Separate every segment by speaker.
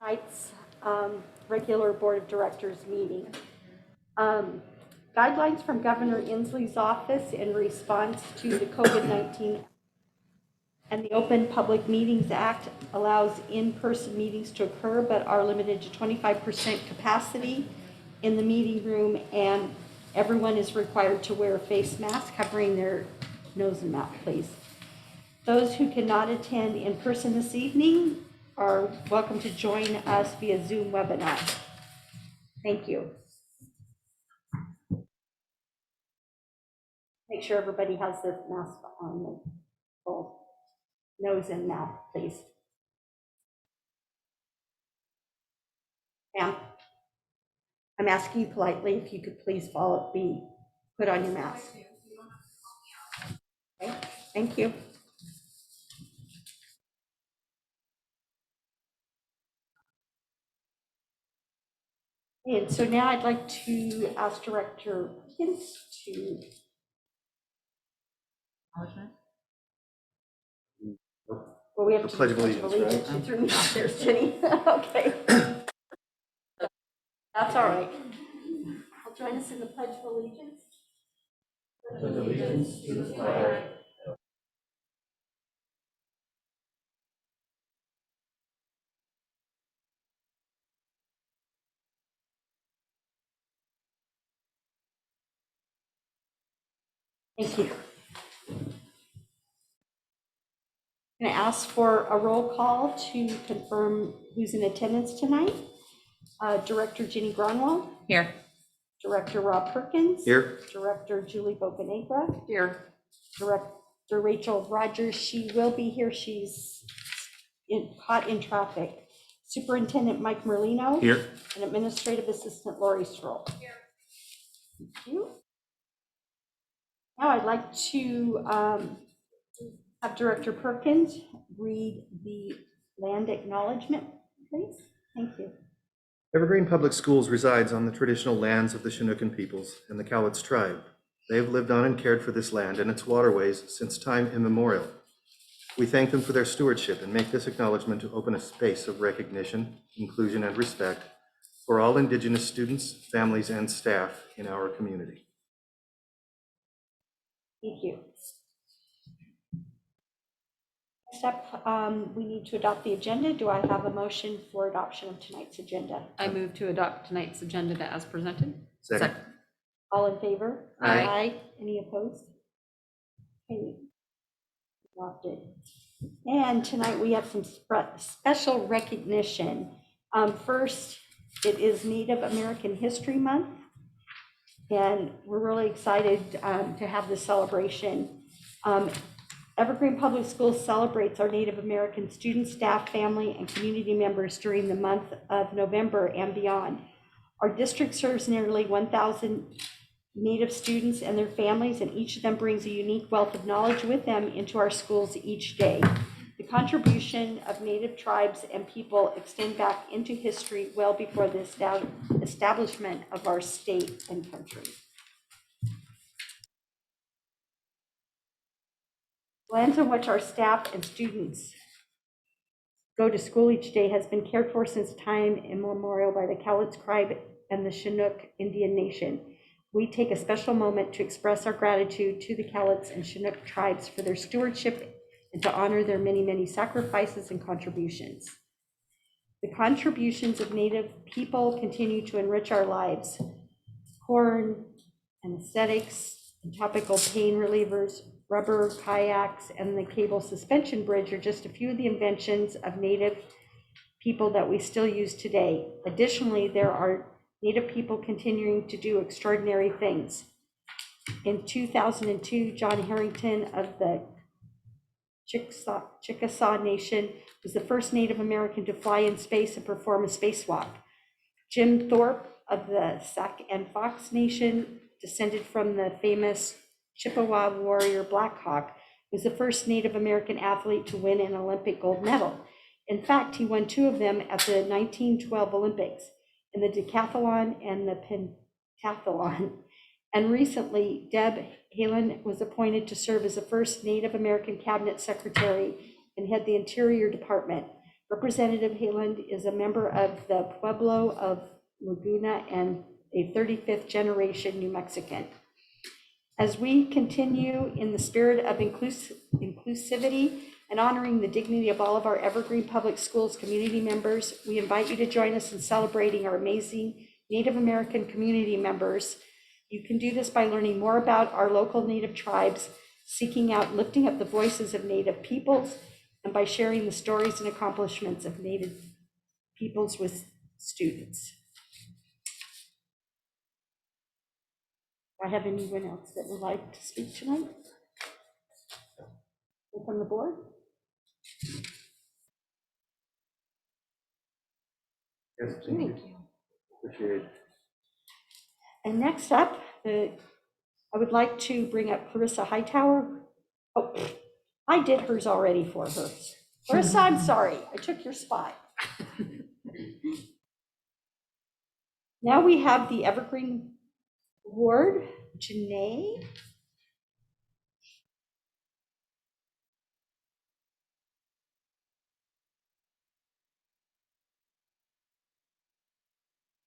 Speaker 1: Tonight's regular Board of Directors meeting. Guidelines from Governor Inslee's office in response to the COVID-19 and the Open Public Meetings Act allows in-person meetings to occur, but are limited to 25% capacity in the meeting room, and everyone is required to wear a face mask covering their nose and mouth, please. Those who cannot attend in person this evening are welcome to join us via Zoom webinar. Thank you. Make sure everybody has their mask on, both nose and mouth, please. Ma'am, I'm asking you politely if you could please put on your mask. Okay, thank you. And so now I'd like to ask Director Hintz to. Well, we have to
Speaker 2: Pledge of Allegiance, right?
Speaker 1: She threw me out there, Jenny. Okay. That's all right. I'll join us in the Pledge of Allegiance.
Speaker 2: Pledge allegiance to the flag.
Speaker 1: Thank you. I'm going to ask for a roll call to confirm who's in attendance tonight. Director Jenny Gronwall.
Speaker 3: Here.
Speaker 1: Director Rob Perkins.
Speaker 2: Here.
Speaker 1: Director Julie Bocanegra.
Speaker 3: Here.
Speaker 1: Director Rachel Rogers. She will be here. She's caught in traffic. Superintendent Mike Merlino.
Speaker 2: Here.
Speaker 1: And Administrative Assistant Lori Stroll. Here. Thank you. Now I'd like to have Director Perkins read the land acknowledgement, please. Thank you.
Speaker 2: Evergreen Public Schools resides on the traditional lands of the Chinookan peoples and the Cowlitz tribe. They have lived on and cared for this land and its waterways since time immemorial. We thank them for their stewardship and make this acknowledgement to open a space of recognition, inclusion, and respect for all Indigenous students, families, and staff in our community.
Speaker 1: Thank you. Next up, we need to adopt the agenda. Do I have a motion for adoption of tonight's agenda?
Speaker 3: I move to adopt tonight's agenda as presented.
Speaker 2: Second.
Speaker 1: All in favor?
Speaker 3: Aye.
Speaker 1: Any opposed? Okay. Adopted. And tonight we have some special recognition. First, it is Native American History Month, and we're really excited to have this celebration. Evergreen Public Schools celebrates our Native American students, staff, family, and community members during the month of November and beyond. Our district serves nearly 1,000 Native students and their families, and each of them brings a unique wealth of knowledge with them into our schools each day. The contribution of Native tribes and people extend back into history well before the establishment of our state and country. Lands on which our staff and students go to school each day has been cared for since time immemorial by the Cowlitz tribe and the Chinook Indian Nation. We take a special moment to express our gratitude to the Cowlitz and Chinook tribes for their stewardship and to honor their many, many sacrifices and contributions. The contributions of Native people continue to enrich our lives. Corn, anesthetics, and topical pain relievers, rubber, kayaks, and the cable suspension bridge are just a few of the inventions of Native people that we still use today. Additionally, there are Native people continuing to do extraordinary things. In 2002, John Harrington of the Chickasaw Nation was the first Native American to fly in space and perform a spacewalk. Jim Thorpe of the Sac and Fox Nation, descended from the famous Chippewa warrior Black Hawk, was the first Native American athlete to win an Olympic gold medal. In fact, he won 2 of them at the 1912 Olympics, in the decathlon and the pentathlon. And recently, Deb Haaland was appointed to serve as the first Native American cabinet secretary and head the Interior Department. Representative Haaland is a member of the Pueblo of Laguna and a 35th generation New Mexican. As we continue in the spirit of inclusivity and honoring the dignity of all of our Evergreen Public Schools community members, we invite you to join us in celebrating our amazing Native American community members. You can do this by learning more about our local Native tribes, seeking out and lifting up the voices of Native peoples, and by sharing the stories and accomplishments of Native peoples with students. Do I have anyone else that would like to speak tonight? From the board?
Speaker 2: Yes, thank you. Appreciate it.
Speaker 1: And next up, I would like to bring up Clarissa Hightower. Oh, I did hers already for her. Clarissa, I'm sorry, I took your spot. Now we have the Evergreen Award, Janae.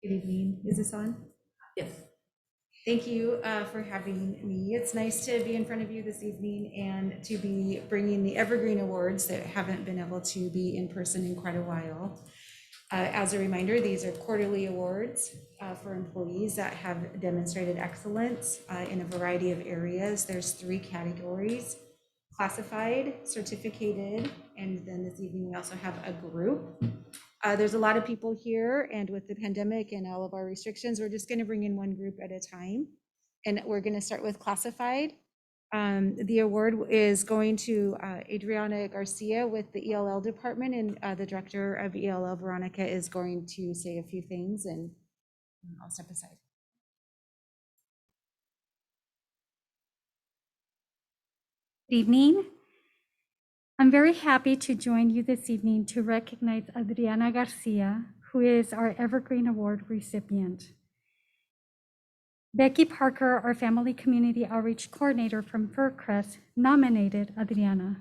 Speaker 4: Good evening. Is this on?
Speaker 3: Yes.
Speaker 4: Thank you for having me. It's nice to be in front of you this evening and to be bringing the Evergreen Awards that haven't been able to be in person in quite a while. As a reminder, these are quarterly awards for employees that have demonstrated excellence in a variety of areas. There's 3 categories: classified, certificated, and then this evening we also have a group. There's a lot of people here, and with the pandemic and all of our restrictions, we're just going to bring in one group at a time. And we're going to start with classified. The award is going to Adriana Garcia with the ELL department, and the director of ELL, Veronica, is going to say a few things, and I'll step aside.
Speaker 5: Good evening. I'm very happy to join you this evening to recognize Adriana Garcia, who is our Evergreen Award recipient. Becky Parker, our Family Community Outreach Coordinator from Furcrest, nominated Adriana.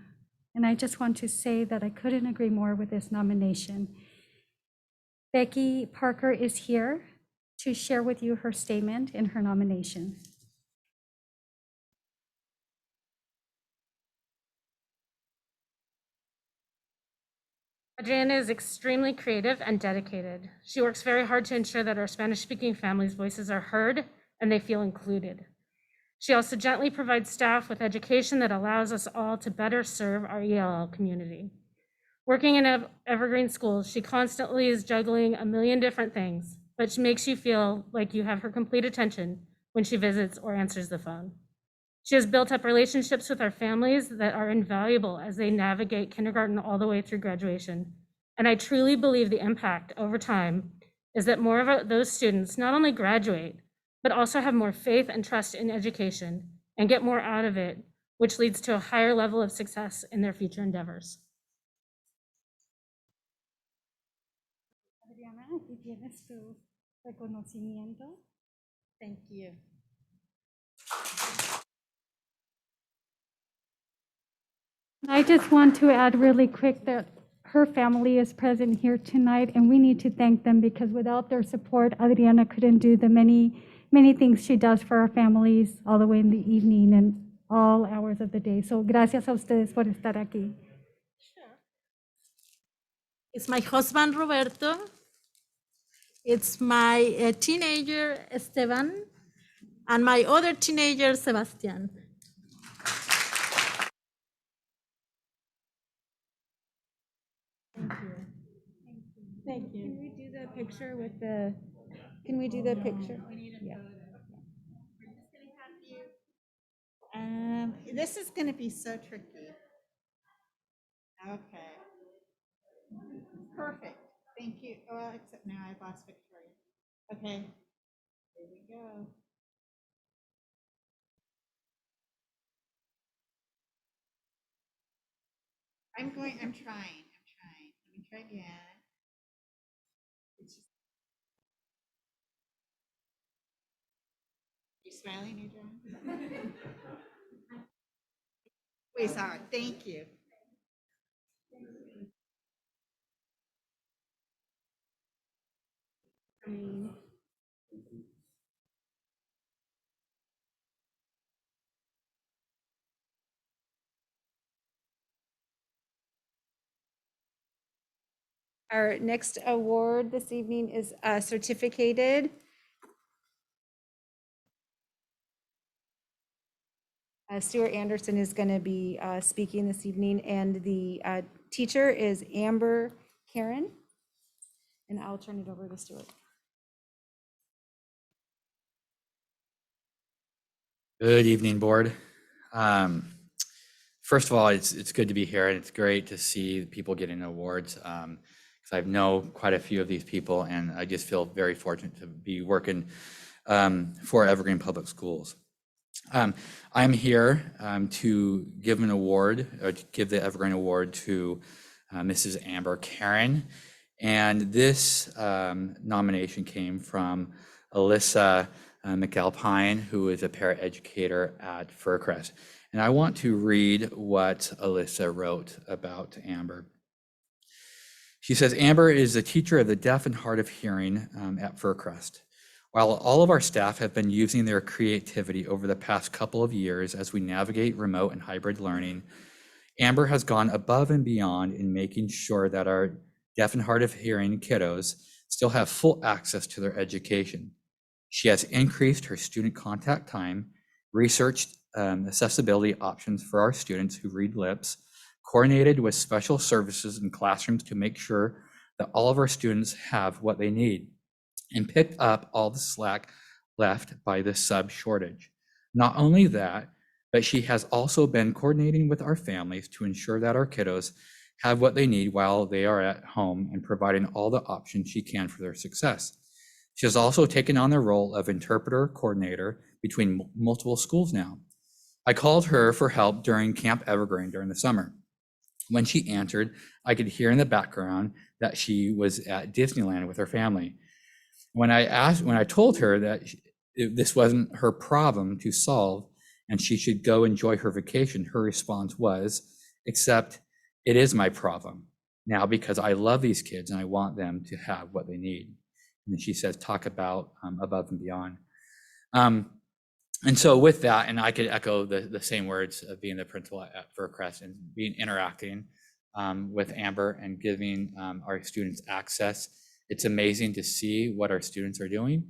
Speaker 5: And I just want to say that I couldn't agree more with this nomination. Becky Parker is here to share with you her statement in her nomination.
Speaker 6: Adriana is extremely creative and dedicated. She works very hard to ensure that our Spanish-speaking families' voices are heard and they feel included. She also gently provides staff with education that allows us all to better serve our ELL community. Working in Evergreen Schools, she constantly is juggling a million different things, but she makes you feel like you have her complete attention when she visits or answers the phone. She has built up relationships with our families that are invaluable as they navigate kindergarten all the way through graduation. And I truly believe the impact over time is that more of those students not only graduate, but also have more faith and trust in education and get more out of it, which leads to a higher level of success in their future endeavors.
Speaker 5: Adriana, aquí tienes tu reconocimiento.
Speaker 4: Thank you.
Speaker 5: I just want to add really quick that her family is present here tonight, and we need to thank them because without their support, Adriana couldn't do the many things she does for our families all the way in the evening and all hours of the day. So gracias a ustedes por estar aquí.
Speaker 7: It's my husband, Roberto. It's my teenager, Esteban, and my other teenager, Sebastian.
Speaker 4: Thank you. Can we do the picture with the, can we do the picture? Yeah.
Speaker 8: This is going to be so tricky. Okay. Perfect. Thank you. Well, except now I've lost Victoria. Okay. Here we go. I'm trying. Let me try again. You smiling, Adrian? Wait, sorry. Thank you.
Speaker 4: Our next award this evening is certificated. Stuart Anderson is going to be speaking this evening, and the teacher is Amber Karen. And I'll turn it over to Stuart.
Speaker 9: Good evening, board. First of all, it's good to be here, and it's great to see people getting awards. Because I know quite a few of these people, and I just feel very fortunate to be working for Evergreen Public Schools. I'm here to give an award, or to give the Evergreen Award to Mrs. Amber Karen. And this nomination came from Alyssa McAlpine, who is a paraeducator at Furcrest. And I want to read what Alyssa wrote about Amber. She says, Amber is a teacher of the deaf and hard of hearing at Furcrest. While all of our staff have been using their creativity over the past couple of years as we navigate remote and hybrid learning, Amber has gone above and beyond in making sure that our deaf and hard of hearing kiddos still have full access to their education. She has increased her student contact time, researched accessibility options for our students who read lips, coordinated with special services in classrooms to make sure that all of our students have what they need, and picked up all the slack left by the sub shortage. Not only that, but she has also been coordinating with our families to ensure that our kiddos have what they need while they are at home and providing all the options she can for their success. She has also taken on the role of interpreter coordinator between multiple schools now. I called her for help during Camp Evergreen during the summer. When she answered, I could hear in the background that she was at Disneyland with her family. When I told her that this wasn't her problem to solve and she should go enjoy her vacation, her response was, except it is my problem now because I love these kids and I want them to have what they need. And then she says, talk about above and beyond. And so with that, and I could echo the same words of being the principal at Furcrest and interacting with Amber and giving our students access. It's amazing to see what our students are doing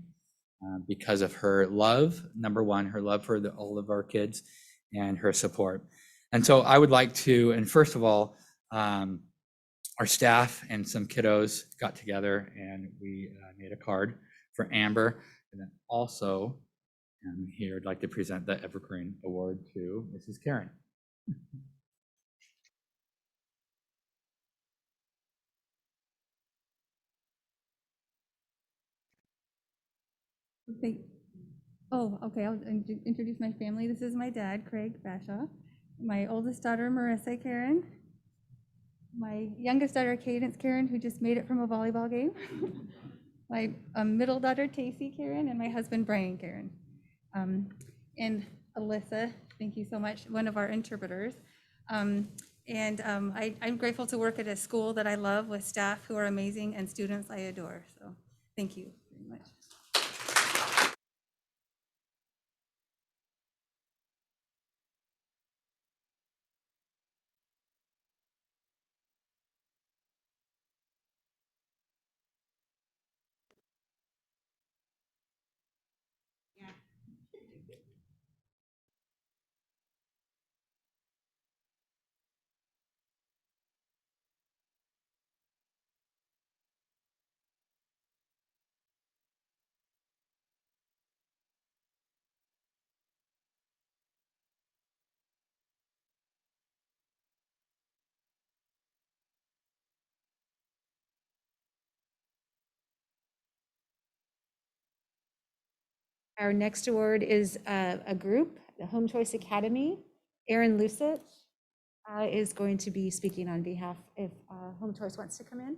Speaker 9: because of her love, number one, her love for all of our kids and her support. And so I would like to, and first of all, our staff and some kiddos got together and we made a card for Amber. And then also, here I'd like to present the Evergreen Award to Mrs. Karen.
Speaker 10: Okay, I'll introduce my family. This is my dad, Craig Bashaw, my oldest daughter, Marissa Karen, my youngest daughter, Cadence Karen, who just made it from a volleyball game, my middle daughter, Tacey Karen, and my husband, Brian Karen. And Alyssa, thank you so much, one of our interpreters. I'm grateful to work at a school that I love with staff who are amazing and students I adore. So thank you very much.
Speaker 4: Our next award is a group, the Home Choice Academy. Erin Lucet is going to be speaking on behalf if Home Choice wants to come in.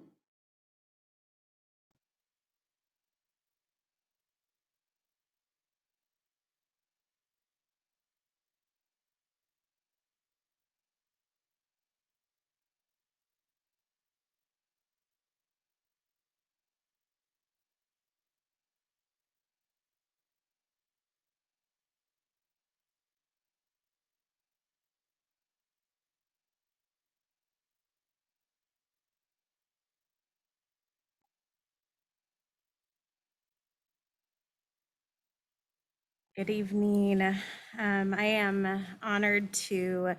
Speaker 11: Good evening. I am honored to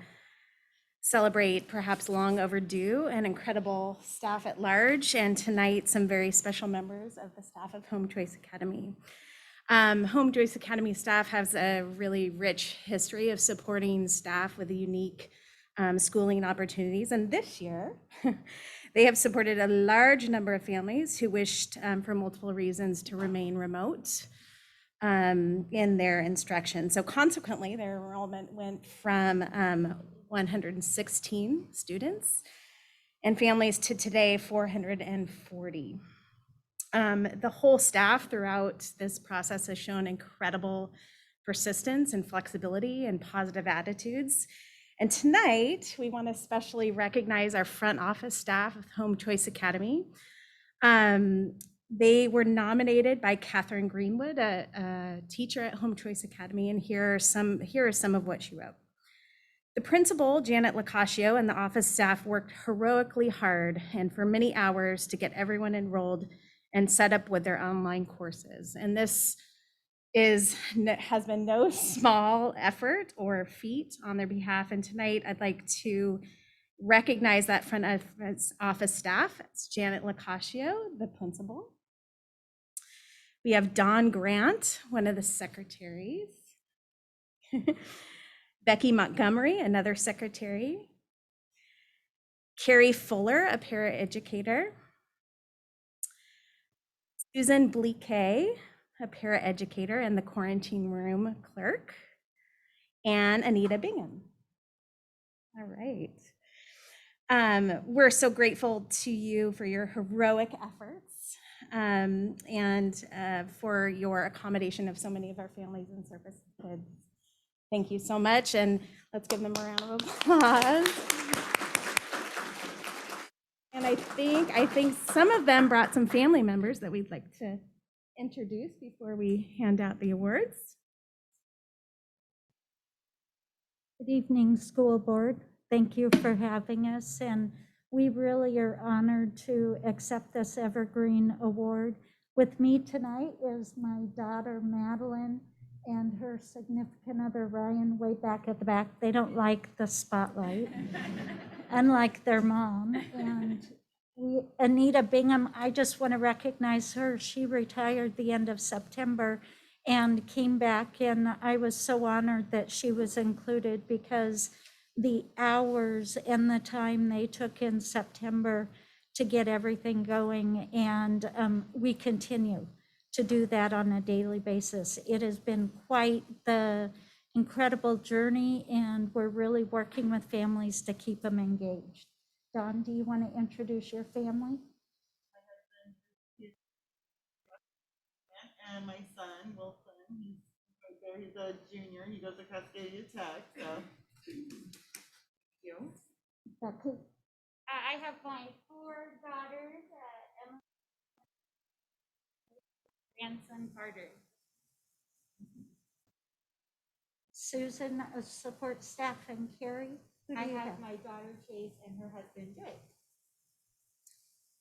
Speaker 11: celebrate perhaps long overdue and incredible staff at large, and tonight some very special members of the staff of Home Choice Academy. Home Choice Academy staff has a really rich history of supporting staff with unique schooling opportunities, and this year they have supported a large number of families who wished, for multiple reasons, to remain remote in their instruction. So consequently, their enrollment went from 116 students and families to today 440. The whole staff throughout this process has shown incredible persistence and flexibility and positive attitudes. And tonight, we want to especially recognize our front office staff of Home Choice Academy. They were nominated by Catherine Greenwood, a teacher at Home Choice Academy, and here are some of what she wrote. The principal, Janet Locascio, and the office staff worked heroically hard and for many hours to get everyone enrolled and set up with their online courses. And this has been no small effort or feat on their behalf. And tonight, I'd like to recognize that front office staff. It's Janet Locascio, the principal. We have Dawn Grant, one of the secretaries. Becky Montgomery, another secretary. Carrie Fuller, a paraeducator. Susan Bliquet, a paraeducator and the quarantine room clerk. And Anita Bingham. All right. We're so grateful to you for your heroic efforts and for your accommodation of so many of our families and service kids. Thank you so much, and let's give them a round of applause. And I think some of them brought some family members that we'd like to introduce before we hand out the awards.
Speaker 5: Good evening, school board. Thank you for having us, and we really are honored to accept this Evergreen Award. With me tonight is my daughter, Madeline, and her significant other, Ryan, way back at the back. They don't like the spotlight, unlike their mom. And Anita Bingham, I just want to recognize her. She retired the end of September and came back, and I was so honored that she was included because the hours and the time they took in September to get everything going, and we continue to do that on a daily basis. It has been quite the incredible journey, and we're really working with families to keep them engaged. Dawn, do you want to introduce your family?
Speaker 12: And my son, Wilson, he's right there, he's a junior, he goes to Cascadia Tech, so. Thank you.
Speaker 5: Becky?
Speaker 13: I have my 4 daughters, Emma, grandson Carter.
Speaker 5: Susan, support staff, and Carrie? Who do
Speaker 13: I
Speaker 5: you
Speaker 13: have my daughter Chase and her husband Joe.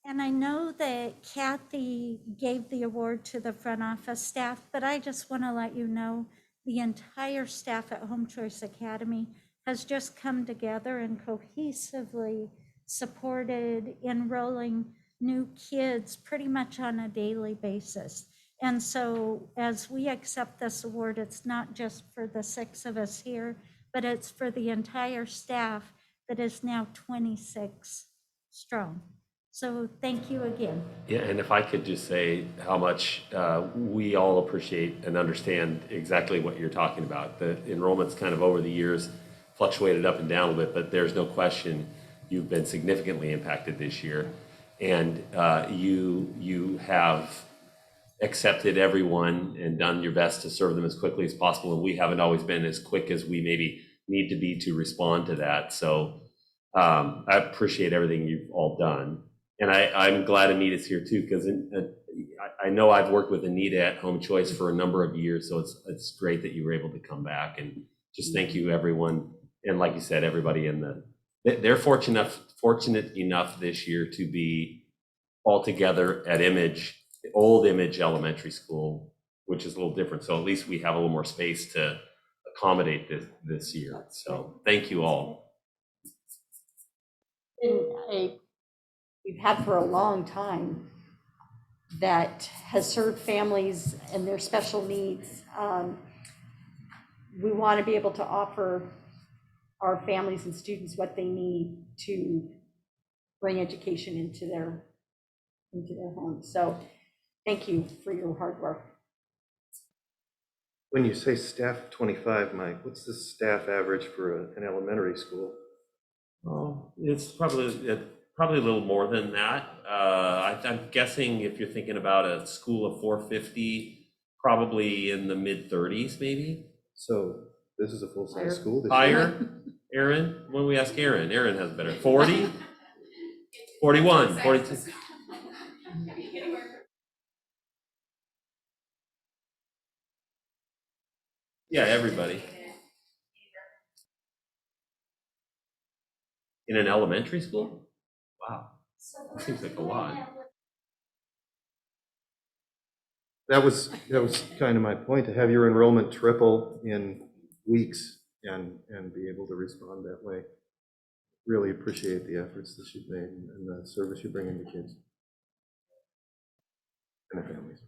Speaker 5: And I know that Kathy gave the award to the front office staff, but I just want to let you know the entire staff at Home Choice Academy has just come together and cohesively supported enrolling new kids pretty much on a daily basis. And so as we accept this award, it's not just for the 6 of us here, but it's for the entire staff that is now 26 strong. So thank you again.
Speaker 14: Yeah, and if I could just say how much we all appreciate and understand exactly what you're talking about. The enrollment's kind of over the years fluctuated up and down a bit, but there's no question you've been significantly impacted this year. And you have accepted everyone and done your best to serve them as quickly as possible. And we haven't always been as quick as we maybe need to be to respond to that. So I appreciate everything you've all done. And I'm glad Anita's here too, because I know I've worked with Anita at Home Choice for a number of years, so it's great that you were able to come back. And just thank you, everyone. And like you said, everybody they're fortunate enough this year to be all together at old Image Elementary School which is a little different. So at least we have a little more space to accommodate this year. So thank you all.
Speaker 1: We've had for a long time that has served families and their special needs. We want to be able to offer our families and students what they need to bring education into their homes. So thank you for your hard work.
Speaker 2: When you say staff of 25, Mike, what's the staff average for an elementary school?
Speaker 14: Oh, it's probably a little more than that. I'm guessing if you're thinking about a school of 450, probably in the mid-30s, maybe.
Speaker 2: So this is a full-size school? this year?
Speaker 14: Higher, Aaron? When we ask Aaron, Aaron has better. 40? 41, 42. Yeah, everybody. In an elementary school? Wow, that seems like a lot.
Speaker 2: That was kind of my point, to have your enrollment triple in weeks and be able to respond that way. Really appreciate the efforts that you've made and the service you bring into kids and their families.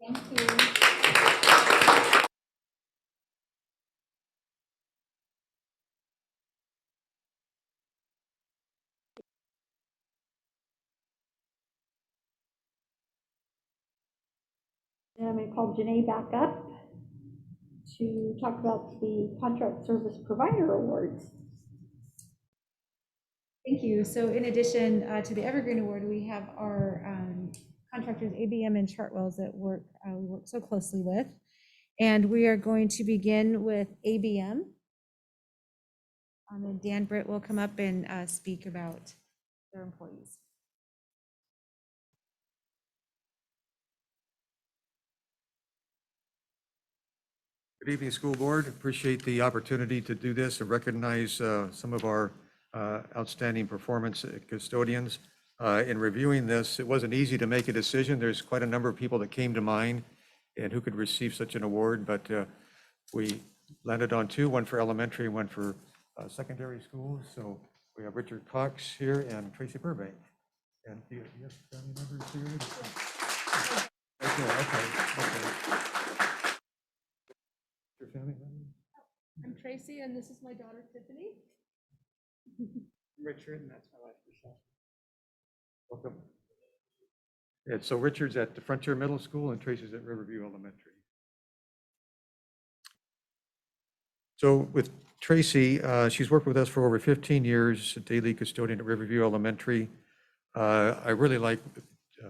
Speaker 13: Thank you.
Speaker 1: And I'm going to call Janae back up to talk about the Contract Service Provider Awards.
Speaker 4: Thank you. So in addition to the Evergreen Award, we have our contractors ABM and Chartwells that we work so closely with. And we are going to begin with ABM. And Dan Britt will come up and speak about their employees.
Speaker 15: Good evening, School Board. Appreciate the opportunity to do this and recognize some of our outstanding performance custodians. In reviewing this, it wasn't easy to make a decision. There's quite a number of people that came to mind and who could receive such an award, but we landed on two, one for elementary, one for secondary schools. So we have Richard Cox here and Tracy Burbank. And do you have family members here? Okay. Your family member?
Speaker 10: I'm Tracy, and this is my daughter Tiffany.
Speaker 15: Richard, and that's my wife, Michelle. Welcome. And so Richard's at the Frontier Middle School and Tracy's at Riverview Elementary. So with Tracy, she's worked with us for over 15 years, a daily custodian at Riverview Elementary. I really like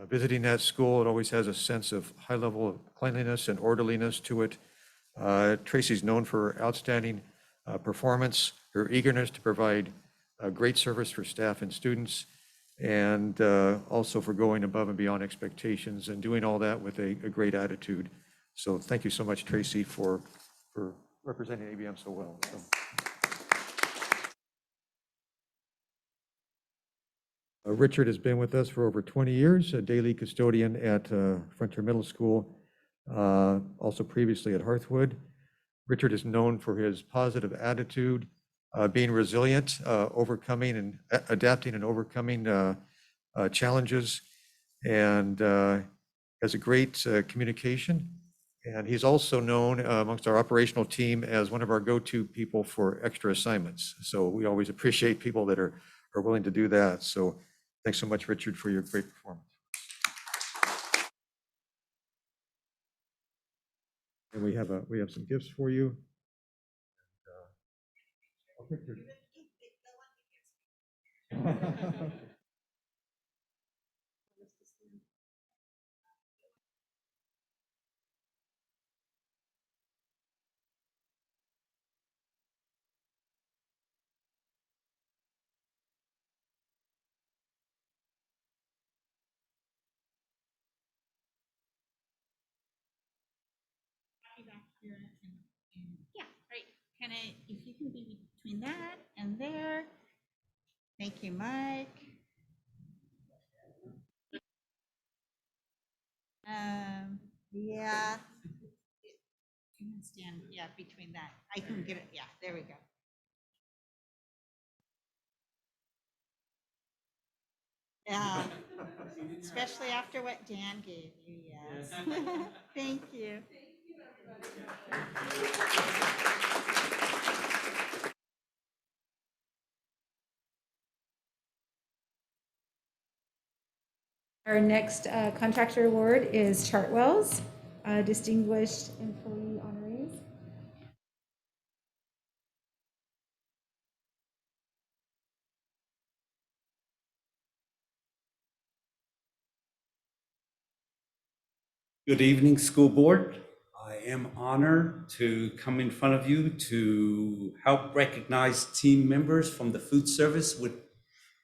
Speaker 15: visiting that school. It always has a sense of high level of cleanliness and orderliness to it. Tracy's known for outstanding performance, her eagerness to provide great service for staff and students, and also for going above and beyond expectations and doing all that with a great attitude. So thank you so much, Tracy, for representing ABM so well. So. Richard has been with us for over 20 years, a daily custodian at Frontier Middle School, also previously at Hearthwood. Richard is known for his positive attitude, being resilient, overcoming and adapting and overcoming challenges, and has a great communication. And he's also known amongst our operational team as one of our go-to people for extra assignments. So we always appreciate people that are willing to do that. So thanks so much, Richard, for your great performance. And we have some gifts for you. Richard.
Speaker 8: Back here yeah, right. Kind of, if you can be between that and there. Thank you, Mike. Yeah. You can stand, yeah, between that. I can get it. Yeah, there we go. Yeah, especially after what Dan gave you, yes. Thank you.
Speaker 4: Our next contractor award is Chartwell's Distinguished Employee Honorees.
Speaker 16: Good evening, school board. I am honored to come in front of you to help recognize team members from the food service, which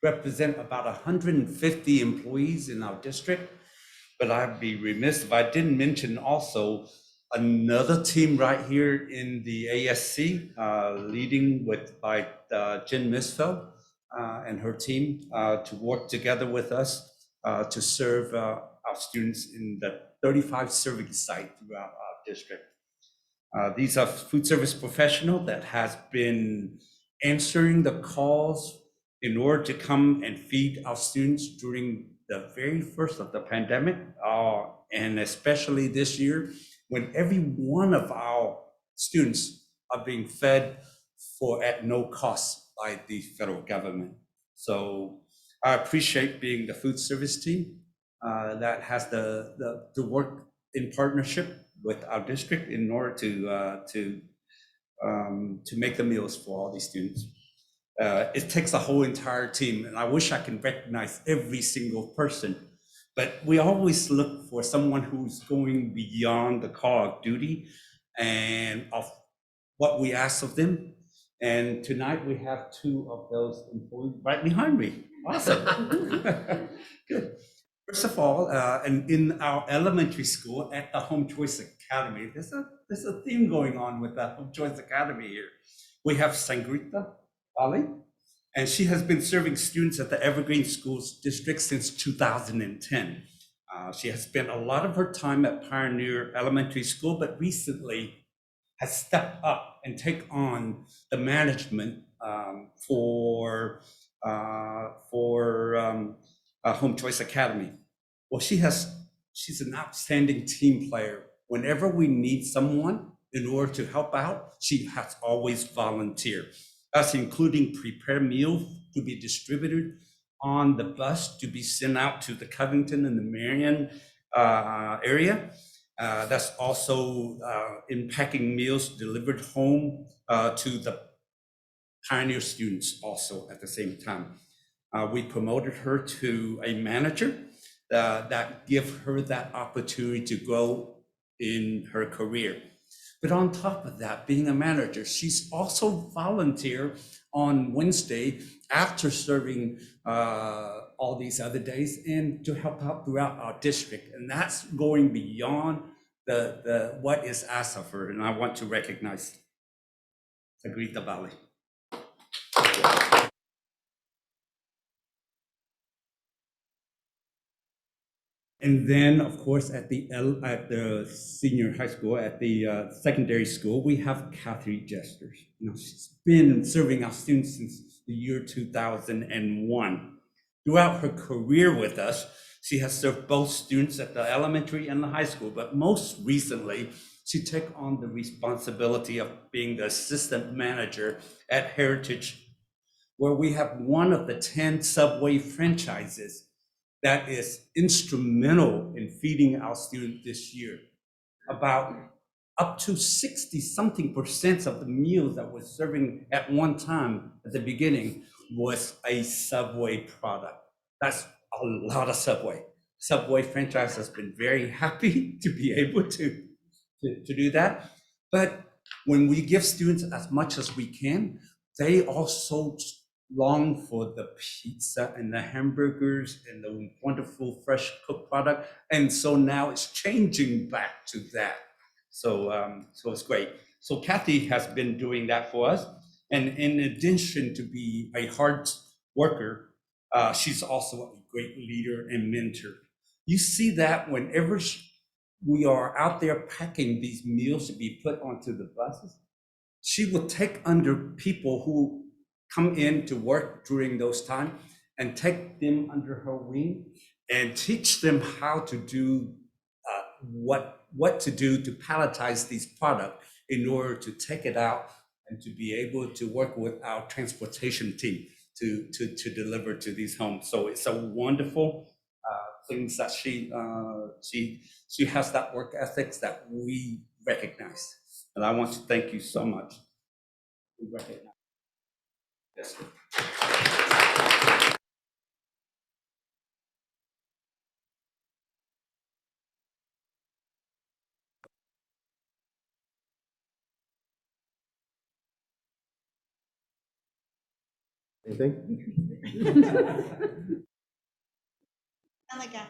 Speaker 16: represent about 150 employees in our district. But I'd be remiss if I didn't mention also another team right here in the ASC, leading by Jen Misfeld and her team to work together with us to serve our students in the 35 serving sites throughout our district. These are food service professionals that has been answering the calls in order to come and feed our students during the very first of the pandemic, and especially this year, when every one of our students are being fed at no cost by the federal government. So I appreciate being the food service team that has the work in partnership with our district in order to make the meals for all these students. It takes a whole entire team, and I wish I can recognize every single person, but we always look for someone who's going beyond the call of duty and of what we ask of them. And tonight we have two of those employees right behind me. Awesome. Good. First of all, and in our elementary school at the Home Choice Academy, there's a theme going on with the Home Choice Academy here. We have Sangrita Ali, and she has been serving students at the Evergreen Schools District since 2010. She has spent a lot of her time at Pioneer Elementary School, but recently has stepped up and take on the management for Home Choice Academy. Well, she's an outstanding team player. Whenever we need someone in order to help out, she has always volunteered. That's including prepare meals to be distributed on the bus to be sent out to the Covington and the Marion area. That's also in packing meals delivered home to the Pioneer students also at the same time. We promoted her to a manager that give her that opportunity to grow in her career. But on top of that, being a manager, she's also volunteer on Wednesday after serving all these other days and to help out throughout our district. And that's going beyond the what is asked of her. And I want to recognize Sagrita Bali. And then, of course, at the senior high school, at the secondary school, we have Kathy Jesters. You know, she's been serving our students since the year 2001. Throughout her career with us, she has served both students at the elementary and the high school, but most recently, she took on the responsibility of being the assistant manager at Heritage, where we have one of the 10 Subway franchises that is instrumental in feeding our students this year. About up to 60-something% of the meals that we're serving at one time at the beginning was a Subway product. That's a lot of Subway. Subway franchise has been very happy to be able to do that. But when we give students as much as we can, they also long for the pizza and the hamburgers and the wonderful fresh cooked product. And so now it's changing back to that. So it's great. So Kathy has been doing that for us. And in addition to be a hard worker, she's also a great leader and mentor. You see that whenever we are out there packing these meals to be put onto the buses, she will take under people who come in to work during those times and take them under her wing and teach them how to do what to do to palletize these products in order to take it out and to be able to work with our transportation team to deliver to these homes. So it's a wonderful things that she has that work ethics that we recognize. And I want to thank you so much. We recognize. Yes.
Speaker 2: Anything?
Speaker 8: Elegant.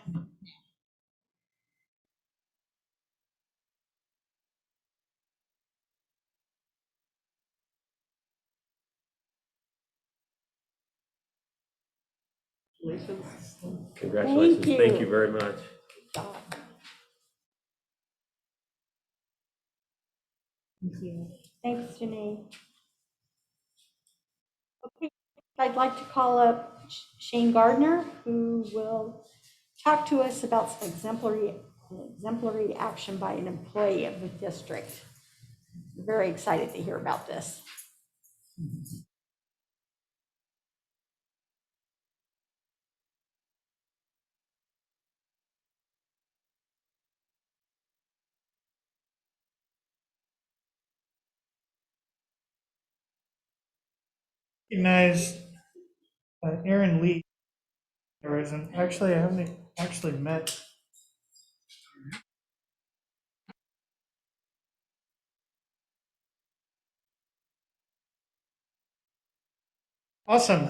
Speaker 14: Congratulations.
Speaker 1: Thank
Speaker 14: Thank
Speaker 1: you.
Speaker 14: you very much.
Speaker 1: Thank you. Thanks, Janae. Okay, I'd like to call up Shane Gardner, who will talk to us about some exemplary action by an employee of the district. We're very excited to hear about this.
Speaker 17: Recognize Aaron Lee. Actually, I haven't actually met. Awesome.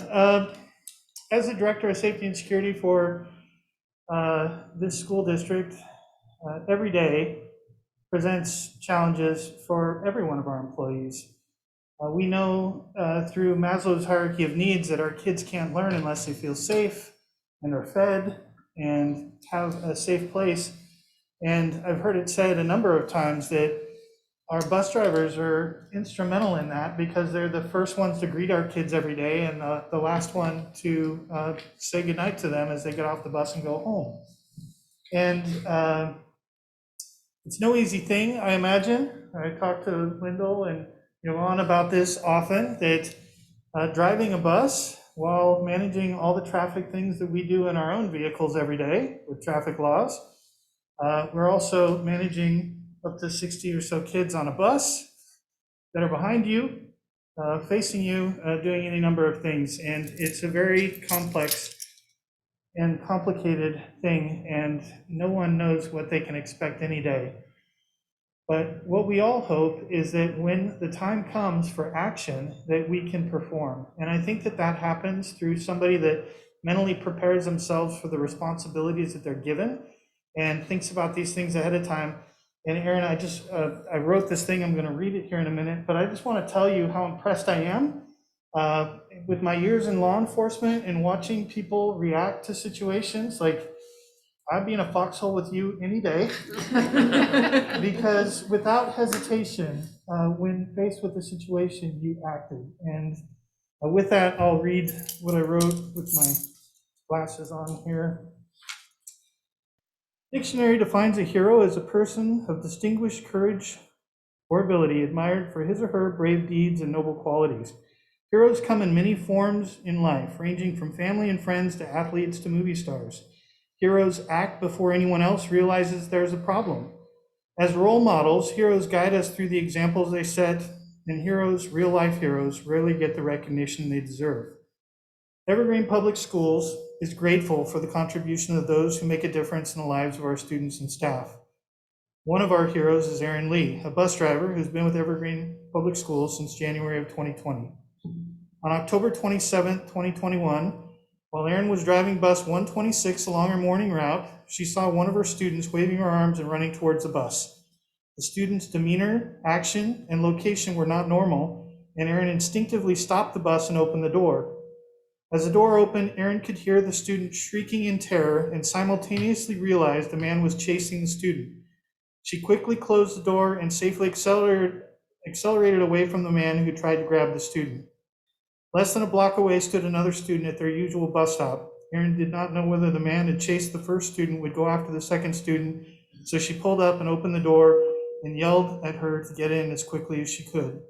Speaker 17: As the Director of Safety and Security for this school district, every day presents challenges for every one of our employees. We know through Maslow's hierarchy of needs that our kids can't learn unless they feel safe and are fed and have a safe place. And I've heard it said a number of times that our bus drivers are instrumental in that because they're the first ones to greet our kids every day and the last one to say goodnight to them as they get off the bus and go home. And it's no easy thing, I imagine. I talk to Lyndall and on about this often, that driving a bus while managing all the traffic things that we do in our own vehicles every day with traffic laws. We're also managing up to 60 or so kids on a bus that are behind you, facing you, doing any number of things. And it's a very complex and complicated thing, and no one knows what they can expect any day. But what we all hope is that when the time comes for action, that we can perform. And I think that that happens through somebody that mentally prepares themselves for the responsibilities that they're given and thinks about these things ahead of time. And Aaron, I wrote this thing, I'm gonna read it here in a minute, but I just wanna tell you how impressed I am with my years in law enforcement and watching people react to situations. Like, I'd be in a foxhole with you any day because without hesitation, when faced with a situation, you acted. And with that, I'll read what I wrote with my glasses on here. Dictionary defines a hero as a person of distinguished courage or ability, admired for his or her brave deeds and noble qualities. Heroes come in many forms in life, ranging from family and friends to athletes to movie stars. Heroes act before anyone else realizes there's a problem. As role models, heroes guide us through the examples they set, and heroes, real-life heroes, rarely get the recognition they deserve. Evergreen Public Schools is grateful for the contribution of those who make a difference in the lives of our students and staff. One of our heroes is Aaron Lee, a bus driver who's been with Evergreen Public Schools since January of 2020. On October 27, 2021, while Aaron was driving bus 126 along her morning route, she saw one of her students waving her arms and running towards the bus. The student's demeanor, action, and location were not normal, and Aaron instinctively stopped the bus and opened the door. As the door opened, Aaron could hear the student shrieking in terror and simultaneously realized the man was chasing the student. She quickly closed the door and safely accelerated away from the man who tried to grab the student. Less than a block away stood another student at their usual bus stop. Aaron did not know whether the man who chased the first student would go after the second student, so she pulled up and opened the door and yelled at her to get in as quickly as she could.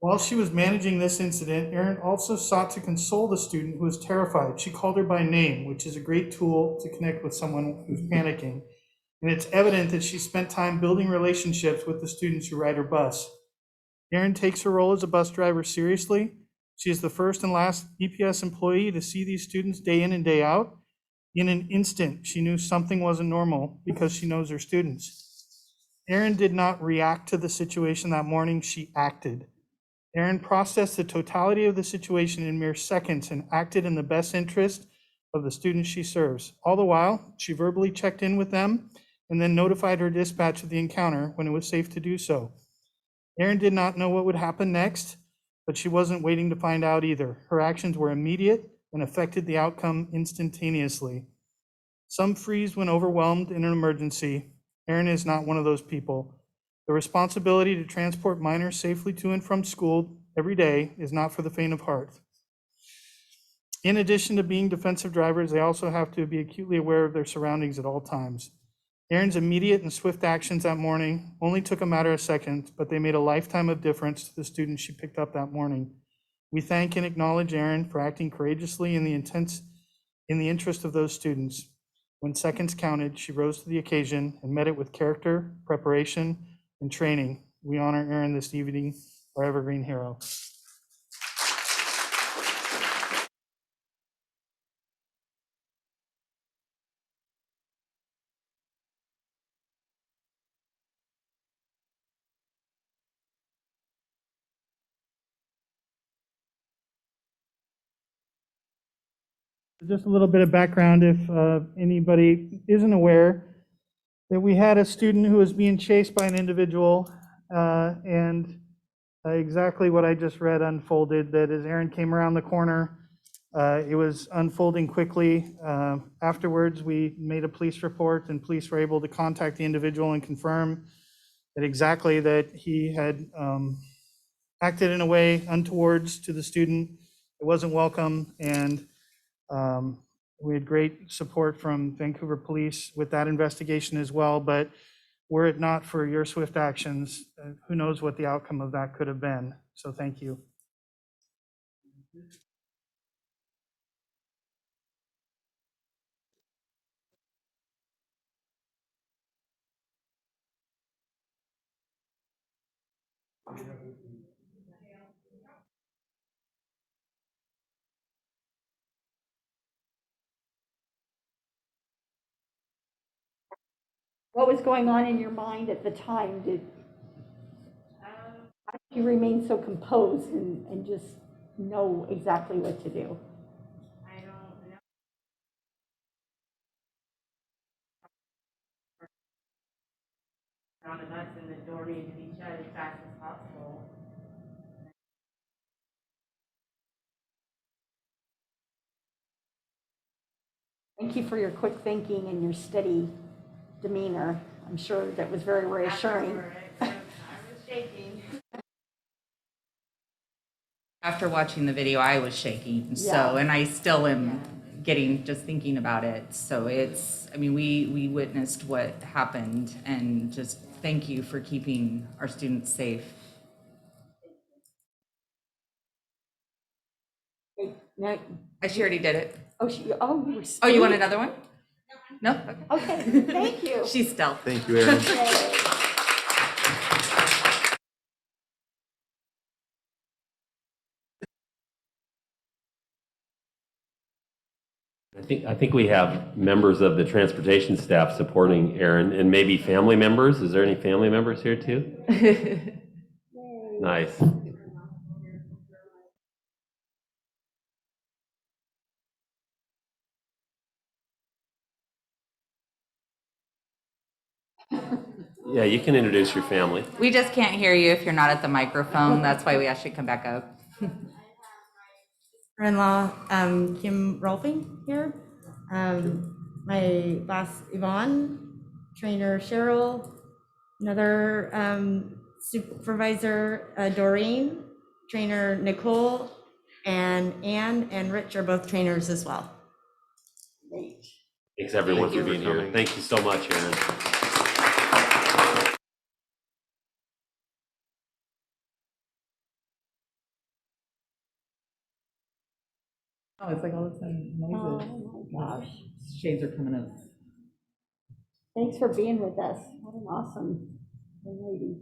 Speaker 17: While she was managing this incident, Aaron also sought to console the student who was terrified. She called her by name, which is a great tool to connect with someone who's panicking. And it's evident that she spent time building relationships with the students who ride her bus. Aaron takes her role as a bus driver seriously. She is the first and last EPS employee to see these students day in and day out. In an instant, she knew something wasn't normal because she knows her students. Aaron did not react to the situation that morning, she acted. Aaron processed the totality of the situation in mere seconds and acted in the best interest of the students she serves. All the while, she verbally checked in with them and then notified her dispatch of the encounter when it was safe to do so. Aaron did not know what would happen next, but she wasn't waiting to find out either. Her actions were immediate and affected the outcome instantaneously. Some freeze when overwhelmed in an emergency. Aaron is not one of those people. The responsibility to transport minors safely to and from school every day is not for the faint of heart. In addition to being defensive drivers, they also have to be acutely aware of their surroundings at all times. Aaron's immediate and swift actions that morning only took a matter of seconds, but they made a lifetime of difference to the students she picked up that morning. We thank and acknowledge Aaron for acting courageously in the interest of those students. When seconds counted, she rose to the occasion and met it with character, preparation, and training. We honor Aaron this evening, our Evergreen hero. Just a little bit of background if anybody isn't aware that we had a student who was being chased by an individual and exactly what I just read unfolded, that as Aaron came around the corner, it was unfolding quickly. Afterwards, we made a police report and police were able to contact the individual and confirm that exactly that he had acted in a way untowards to the student. It wasn't welcome, and we had great support from Vancouver Police with that investigation as well, but were it not for your swift actions, who knows what the outcome of that could have been. So thank you.
Speaker 1: What was going on in your mind at the time? How did you remain so composed and just know exactly what to do?
Speaker 8: I don't know. Around the bus and the door needed to be shut as fast as possible.
Speaker 1: Thank you for your quick thinking and your steady demeanor. I'm sure that was very reassuring.
Speaker 8: I was shaking.
Speaker 18: After watching the video, I was shaking. So,
Speaker 1: Yeah.
Speaker 18: and I still am getting, just thinking about it. So it's, I mean, we witnessed what happened, and just thank you for keeping our students safe.
Speaker 1: Now,
Speaker 18: She already did it.
Speaker 1: oh, you were
Speaker 18: Oh, you want another one? No?
Speaker 1: Okay, thank you.
Speaker 18: She's stealth.
Speaker 2: Thank you, Aaron.
Speaker 1: Okay.
Speaker 14: I think we have members of the transportation staff supporting Erin, and maybe family members. Is there any family members here too? Nice. Yeah, you can introduce your family.
Speaker 18: We just can't hear you if you're not at the microphone. That's why we asked you to come back up.
Speaker 19: Sister-in-law, Kim Rolfing here. My boss, Yvonne, trainer, Cheryl, another supervisor, Doreen, trainer, Nicole, and Ann and Rich are both trainers as well.
Speaker 1: Great.
Speaker 14: Thanks everyone
Speaker 2: Thank you
Speaker 14: for being
Speaker 2: for
Speaker 14: here.
Speaker 2: coming.
Speaker 14: Thank you so much, Erin.
Speaker 18: Oh, it's like all of a sudden noises.
Speaker 1: Oh my gosh.
Speaker 18: Shades are coming up.
Speaker 1: Thanks for being with us. What an awesome young lady.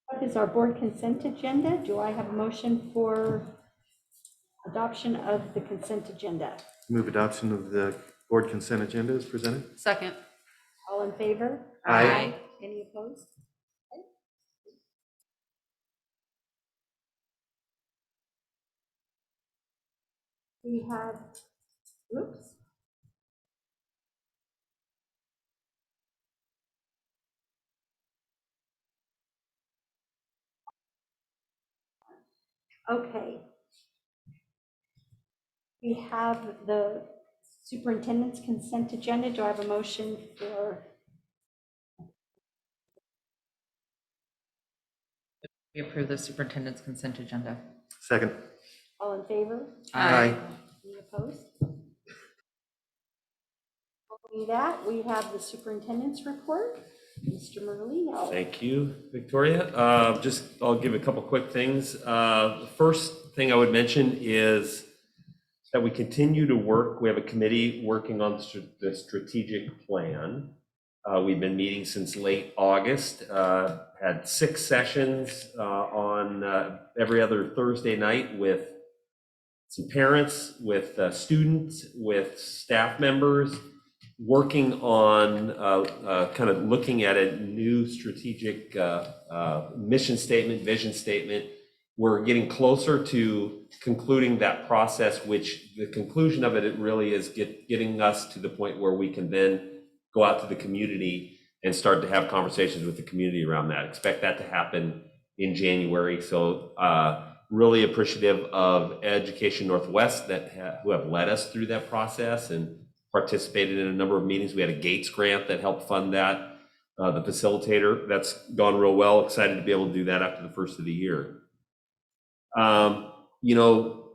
Speaker 1: What is our board consent agenda? Do I have a motion for adoption of the consent agenda?
Speaker 2: Move adoption of the board consent agenda as presented.
Speaker 3: Second.
Speaker 1: All in favor?
Speaker 2: Aye.
Speaker 1: Any opposed? We have, oops. Okay. We have the superintendent's consent agenda. Do I have a motion for?
Speaker 18: We approve the superintendent's consent agenda.
Speaker 2: Second.
Speaker 1: All in favor?
Speaker 2: Aye.
Speaker 1: Any opposed? Following that, we have the superintendent's report. Mr. Merlino.
Speaker 14: Thank you, Victoria. I'll give a couple quick things. The first thing I would mention is that we continue to work. We have a committee working on the strategic plan. We've been meeting since late August, had 6 sessions on every other Thursday night with some parents, with students, with staff members, working on kind of looking at a new strategic mission statement, vision statement. We're getting closer to concluding that process, which the conclusion of it really is getting us to the point where we can then go out to the community and start to have conversations with the community around that. Expect that to happen in January. So really appreciative of Education Northwest who have led us through that process and participated in a number of meetings. We had a Gates grant that helped fund that. The facilitator, that's gone real well. Excited to be able to do that after the first of the year. You know,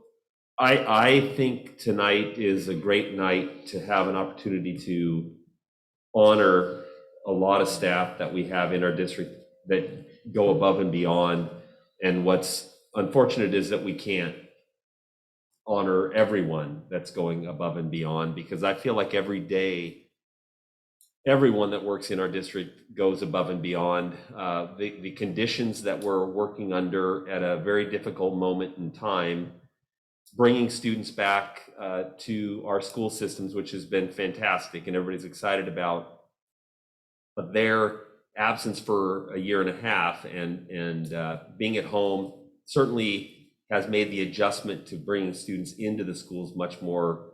Speaker 14: I think tonight is a great night to have an opportunity to honor a lot of staff that we have in our district that go above and beyond. And what's unfortunate is that we can't honor everyone that's going above and beyond, because I feel like every day, everyone that works in our district goes above and beyond. The conditions that we're working under at a very difficult moment in time, bringing students back to our school systems, which has been fantastic and everybody's excited about. But their absence for a year and a half and being at home certainly has made the adjustment to bringing students into the schools much more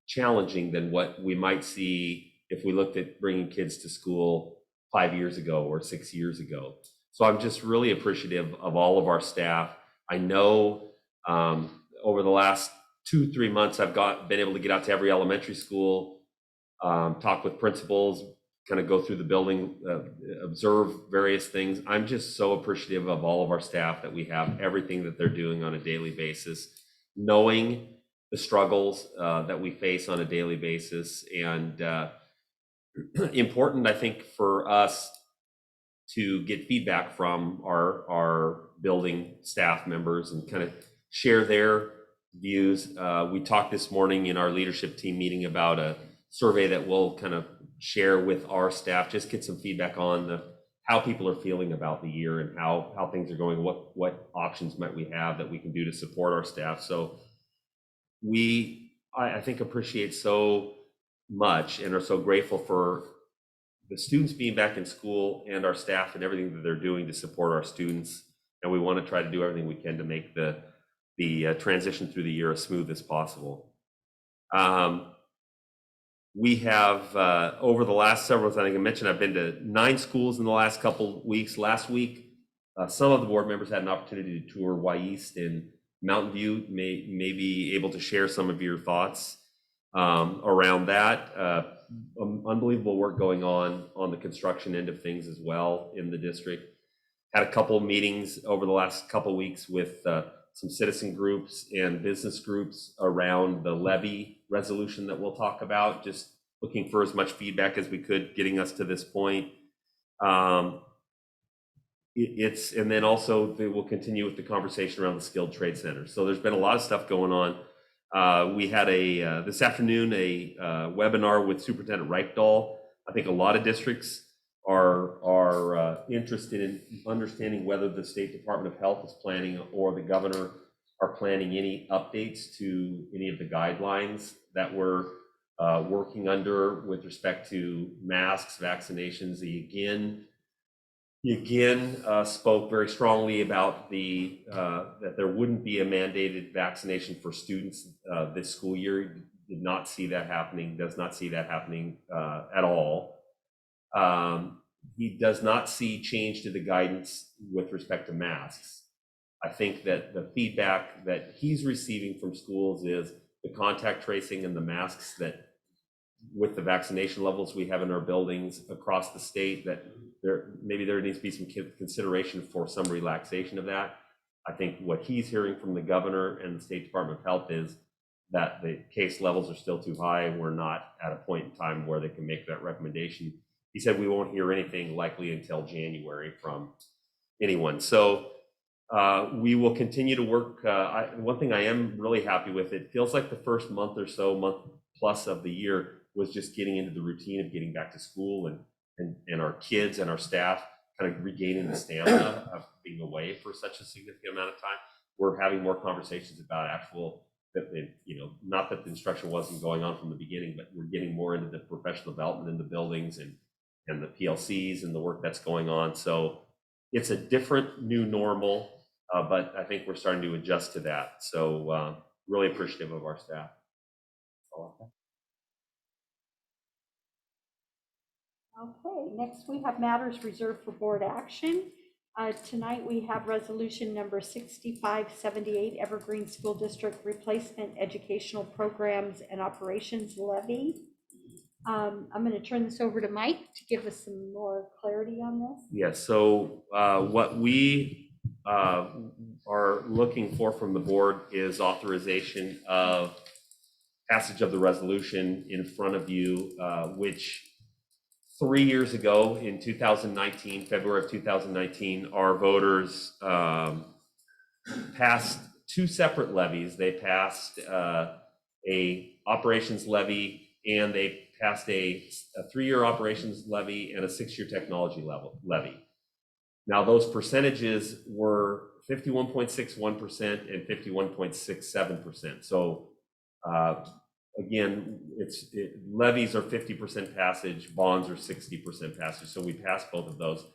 Speaker 14: challenging than what we might see if we looked at bringing kids to school 5 years ago or 6 years ago. So I'm just really appreciative of all of our staff. I know over the last 2-3 months, I've been able to get out to every elementary school, talk with principals, kind of go through the building, observe various things. I'm just so appreciative of all of our staff that we have, everything that they're doing on a daily basis, knowing the struggles that we face on a daily basis. And important, I think, for us to get feedback from our building staff members and kind of share their views. We talked this morning in our leadership team meeting about a survey that we'll kind of share with our staff, just get some feedback on how people are feeling about the year and how things are going, what options might we have that we can do to support our staff. So I think appreciate so much and are so grateful for the students being back in school and our staff and everything that they're doing to support our students. And we want to try to do everything we can to make the transition through the year as smooth as possible. We have, over the last several, I think I mentioned, I've been to 9 schools in the last couple weeks. Last week, some of the board members had an opportunity to tour Y-East and Mountain View, may be able to share some of your thoughts around that. Unbelievable work going on the construction end of things as well in the district. Had a couple of meetings over the last couple of weeks with some citizen groups and business groups around the levy resolution that we'll talk about, just looking for as much feedback as we could, getting us to this point. And then also they will continue with the conversation around the skilled trade centers. So there's been a lot of stuff going on. We had this afternoon a webinar with Superintendent Reichdahl. I think a lot of districts are interested in understanding whether the State Department of Health is planning or the governor are planning any updates to any of the guidelines that we're working under with respect to masks, vaccinations. He again spoke very strongly about that there wouldn't be a mandated vaccination for students this school year. Did not see that happening, does not see that happening at all. He does not see change to the guidance with respect to masks. I think that the feedback that he's receiving from schools is the contact tracing and the masks that with the vaccination levels we have in our buildings across the state, that there needs to be some consideration for some relaxation of that. I think what he's hearing from the governor and the State Department of Health is that the case levels are still too high and we're not at a point in time where they can make that recommendation. He said we won't hear anything likely until January from anyone. So we will continue to work. One thing I am really happy with, it feels like the first month or so, month plus of the year was just getting into the routine of getting back to school and our kids and our staff kind of regaining the stamina of being away for such a significant amount of time. We're having more conversations about not that the instruction wasn't going on from the beginning, but we're getting more into the professional development in the buildings and the PLCs and the work that's going on. So it's a different new normal, but I think we're starting to adjust to that. So really appreciative of our staff.
Speaker 1: Okay, next we have matters reserved for board action. Tonight we have resolution number 6578, Evergreen School District Replacement Educational Programs and Operations Levy. I'm going to turn this over to Mike to give us some more clarity on this.
Speaker 14: Yes, so what we are looking for from the board is authorization of passage of the resolution in front of you, which 3 years ago in 2019, February of 2019, our voters passed 2 separate levies. They passed a operations levy and they passed a 3-year operations levy and a 6-year technology levy. Now those percentages were 51.61% and 51.67%. So again, levies are 50% passage, bonds are 60% passage. So we passed both of those.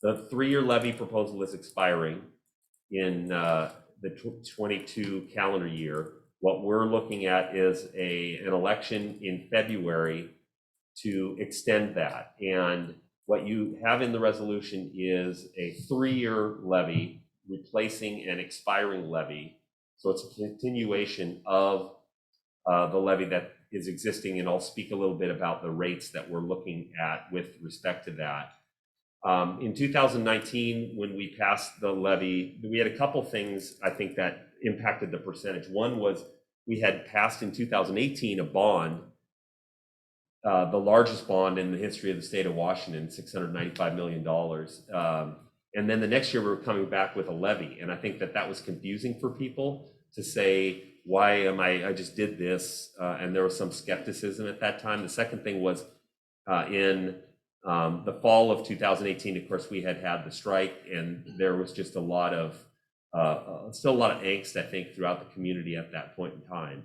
Speaker 14: The 3-year levy proposal is expiring in the 22 calendar year. What we're looking at is an election in February to extend that. And what you have in the resolution is a 3-year levy replacing an expiring levy. So it's a continuation of the levy that is existing, and I'll speak a little bit about the rates that we're looking at with respect to that. In 2019, when we passed the levy, we had a couple things I think that impacted the percentage. One was we had passed in 2018 a bond, the largest bond in the history of the state of Washington, $695 million. And then the next year we were coming back with a levy. And I think that was confusing for people to say, why am I just did this? And there was some skepticism at that time. The second thing was In the fall of 2018, of course, we had the strike, and there was just still a lot of angst, I think, throughout the community at that point in time.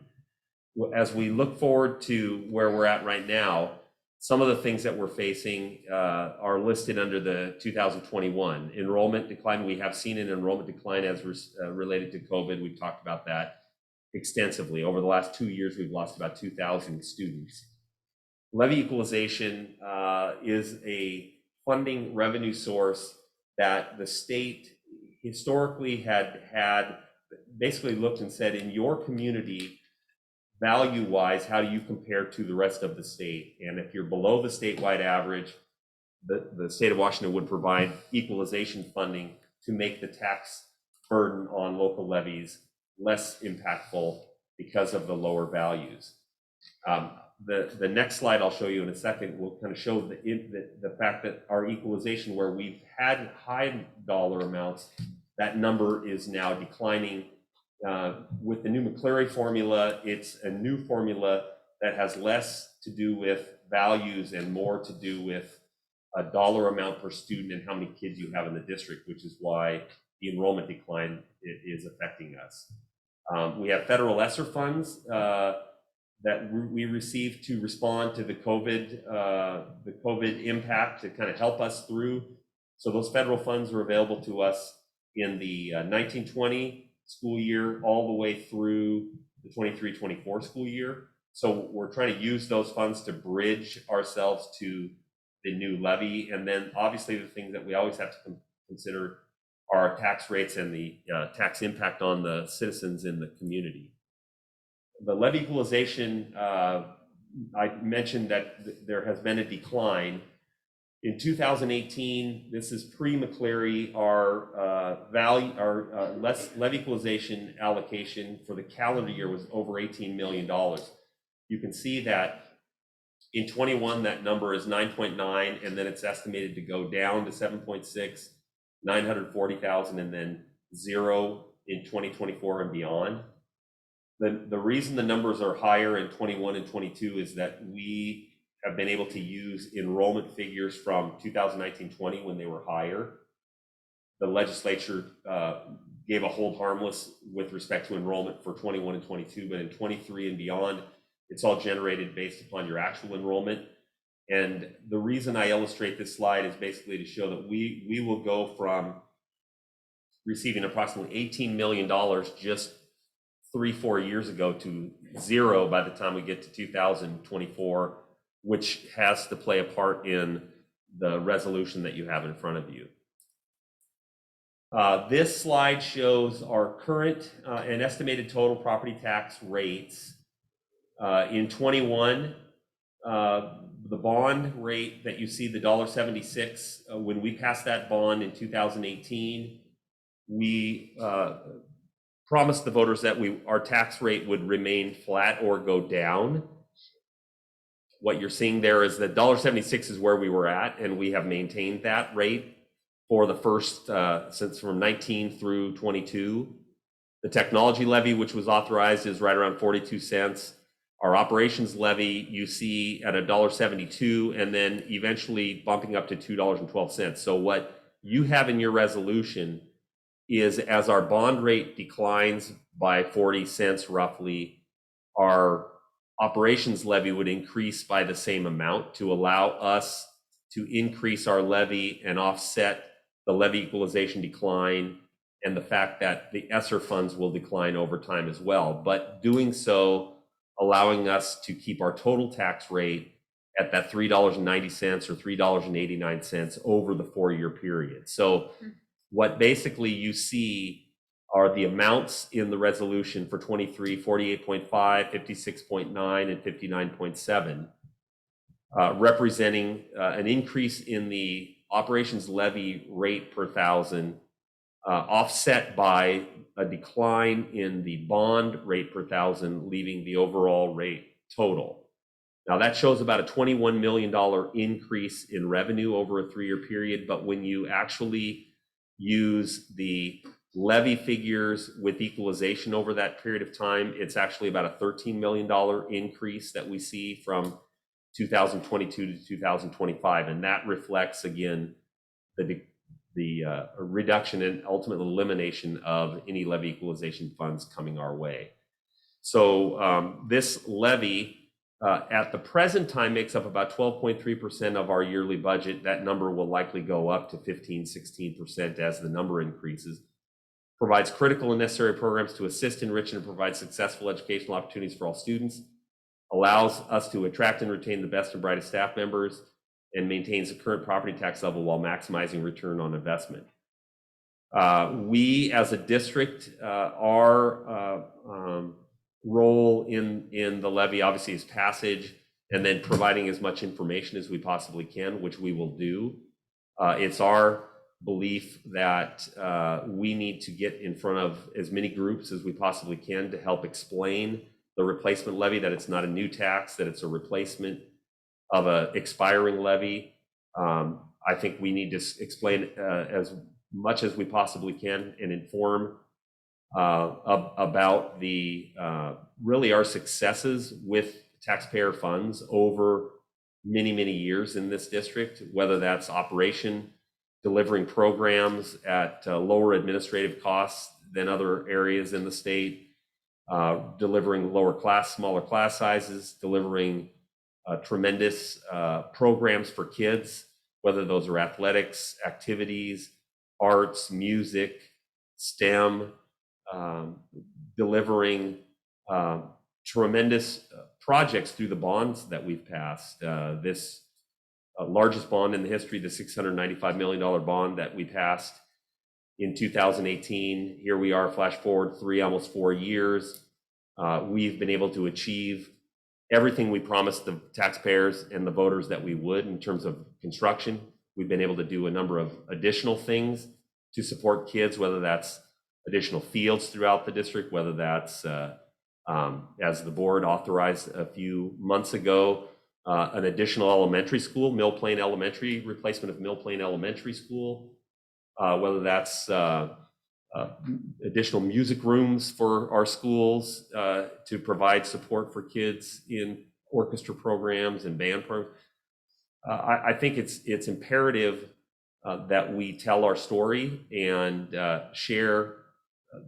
Speaker 14: As we look forward to where we're at right now, some of the things that we're facing are listed under the 2021 enrollment decline. We have seen an enrollment decline as related to COVID. We've talked about that extensively. Over the last 2 years, we've lost about 2,000 students. Levy equalization is a funding revenue source that the state historically had basically looked and said, in your community, value-wise, how do you compare to the rest of the state? And if you're below the statewide average, the state of Washington would provide equalization funding to make the tax burden on local levies less impactful because of the lower values. The next slide I'll show you in a second will kind of show the fact that our equalization, where we've had high dollar amounts, that number is now declining. With the new McCleary formula, it's a new formula that has less to do with values and more to do with a dollar amount per student and how many kids you have in the district, which is why the enrollment decline is affecting us. We have federal ESSER funds that we received to respond to the COVID impact to kind of help us through. So those federal funds are available to us in the 1920 school year all the way through the 23-24 school year. So we're trying to use those funds to bridge ourselves to the new levy. And then obviously the things that we always have to consider are tax rates and the tax impact on the citizens in the community. The levy equalization, I mentioned that there has been a decline. In 2018, this is pre-McCleary, our levy equalization allocation for the calendar year was over $18 million. You can see that in 21, that number is 9.9, and then it's estimated to go down to 7.6, 940,000, and then 0 in 2024 and beyond. The reason the numbers are higher in 21 and 22 is that we have been able to use enrollment figures from 2019-20 when they were higher. The legislature gave a hold harmless with respect to enrollment for 21 and 22, but in 23 and beyond, it's all generated based upon your actual enrollment. And the reason I illustrate this slide is basically to show that we will go from receiving approximately $18 million just 3-4 years ago to 0 by the time we get to 2024, which has to play a part in the resolution that you have in front of you. This slide shows our current and estimated total property tax rates. In 21, the bond rate that you see, the $1.76, when we passed that bond in 2018, we promised the voters that our tax rate would remain flat or go down. What you're seeing there is that $1.76 is where we were at, and we have maintained that rate for the first, since from 19 through 22. The technology levy, which was authorized, is right around 42 cents. Our operations levy, you see at $1.72, and then eventually bumping up to $2.12. So what you have in your resolution is, as our bond rate declines by 40 cents roughly, our operations levy would increase by the same amount to allow us to increase our levy and offset the levy equalization decline and the fact that the ESSER funds will decline over time as well. But doing so, allowing us to keep our total tax rate at that $3.90 or $3.89 over the 4-year period. So what basically you see are the amounts in the resolution for 23, 48.5, 56.9, and 59.7, representing an increase in the operations levy rate per thousand, offset by a decline in the bond rate per thousand, leaving the overall rate total. Now that shows about a $21 million increase in revenue over a 3-year period, but when you actually use the levy figures with equalization over that period of time, it's actually about a $13 million increase that we see from 2022 to 2025. And that reflects, again, the reduction and ultimate elimination of any levy equalization funds coming our way. So this levy at the present time makes up about 12.3% of our yearly budget. That number will likely go up to 15, 16% as the number increases. Provides critical and necessary programs to assist, enrich, and provide successful educational opportunities for all students. Allows us to attract and retain the best and brightest staff members, and maintains the current property tax level while maximizing return on investment. We as a district, our role in the levy obviously is passage and then providing as much information as we possibly can, which we will do. It's our belief that we need to get in front of as many groups as we possibly can to help explain the replacement levy, that it's not a new tax, that it's a replacement of a expiring levy. I think we need to explain as much as we possibly can and inform about the really our successes with taxpayer funds over many, many years in this district, whether that's operation, delivering programs at lower administrative costs than other areas in the state, delivering smaller class sizes, delivering tremendous programs for kids, whether those are athletics, activities, arts, music, STEM, delivering tremendous projects through the bonds that we've passed. This largest bond in the history, the $695 million bond that we passed in 2018. Here we are, flash forward almost 4 years. We've been able to achieve everything we promised the taxpayers and the voters that we would in terms of construction. We've been able to do a number of additional things to support kids, whether that's additional fields throughout the district, whether that's, as the board authorized a few months ago, an additional elementary school, Mill Plain Elementary, replacement of Mill Plain Elementary School, whether that's additional music rooms for our schools to provide support for kids in orchestra programs and band programs. I think it's imperative that we tell our story and share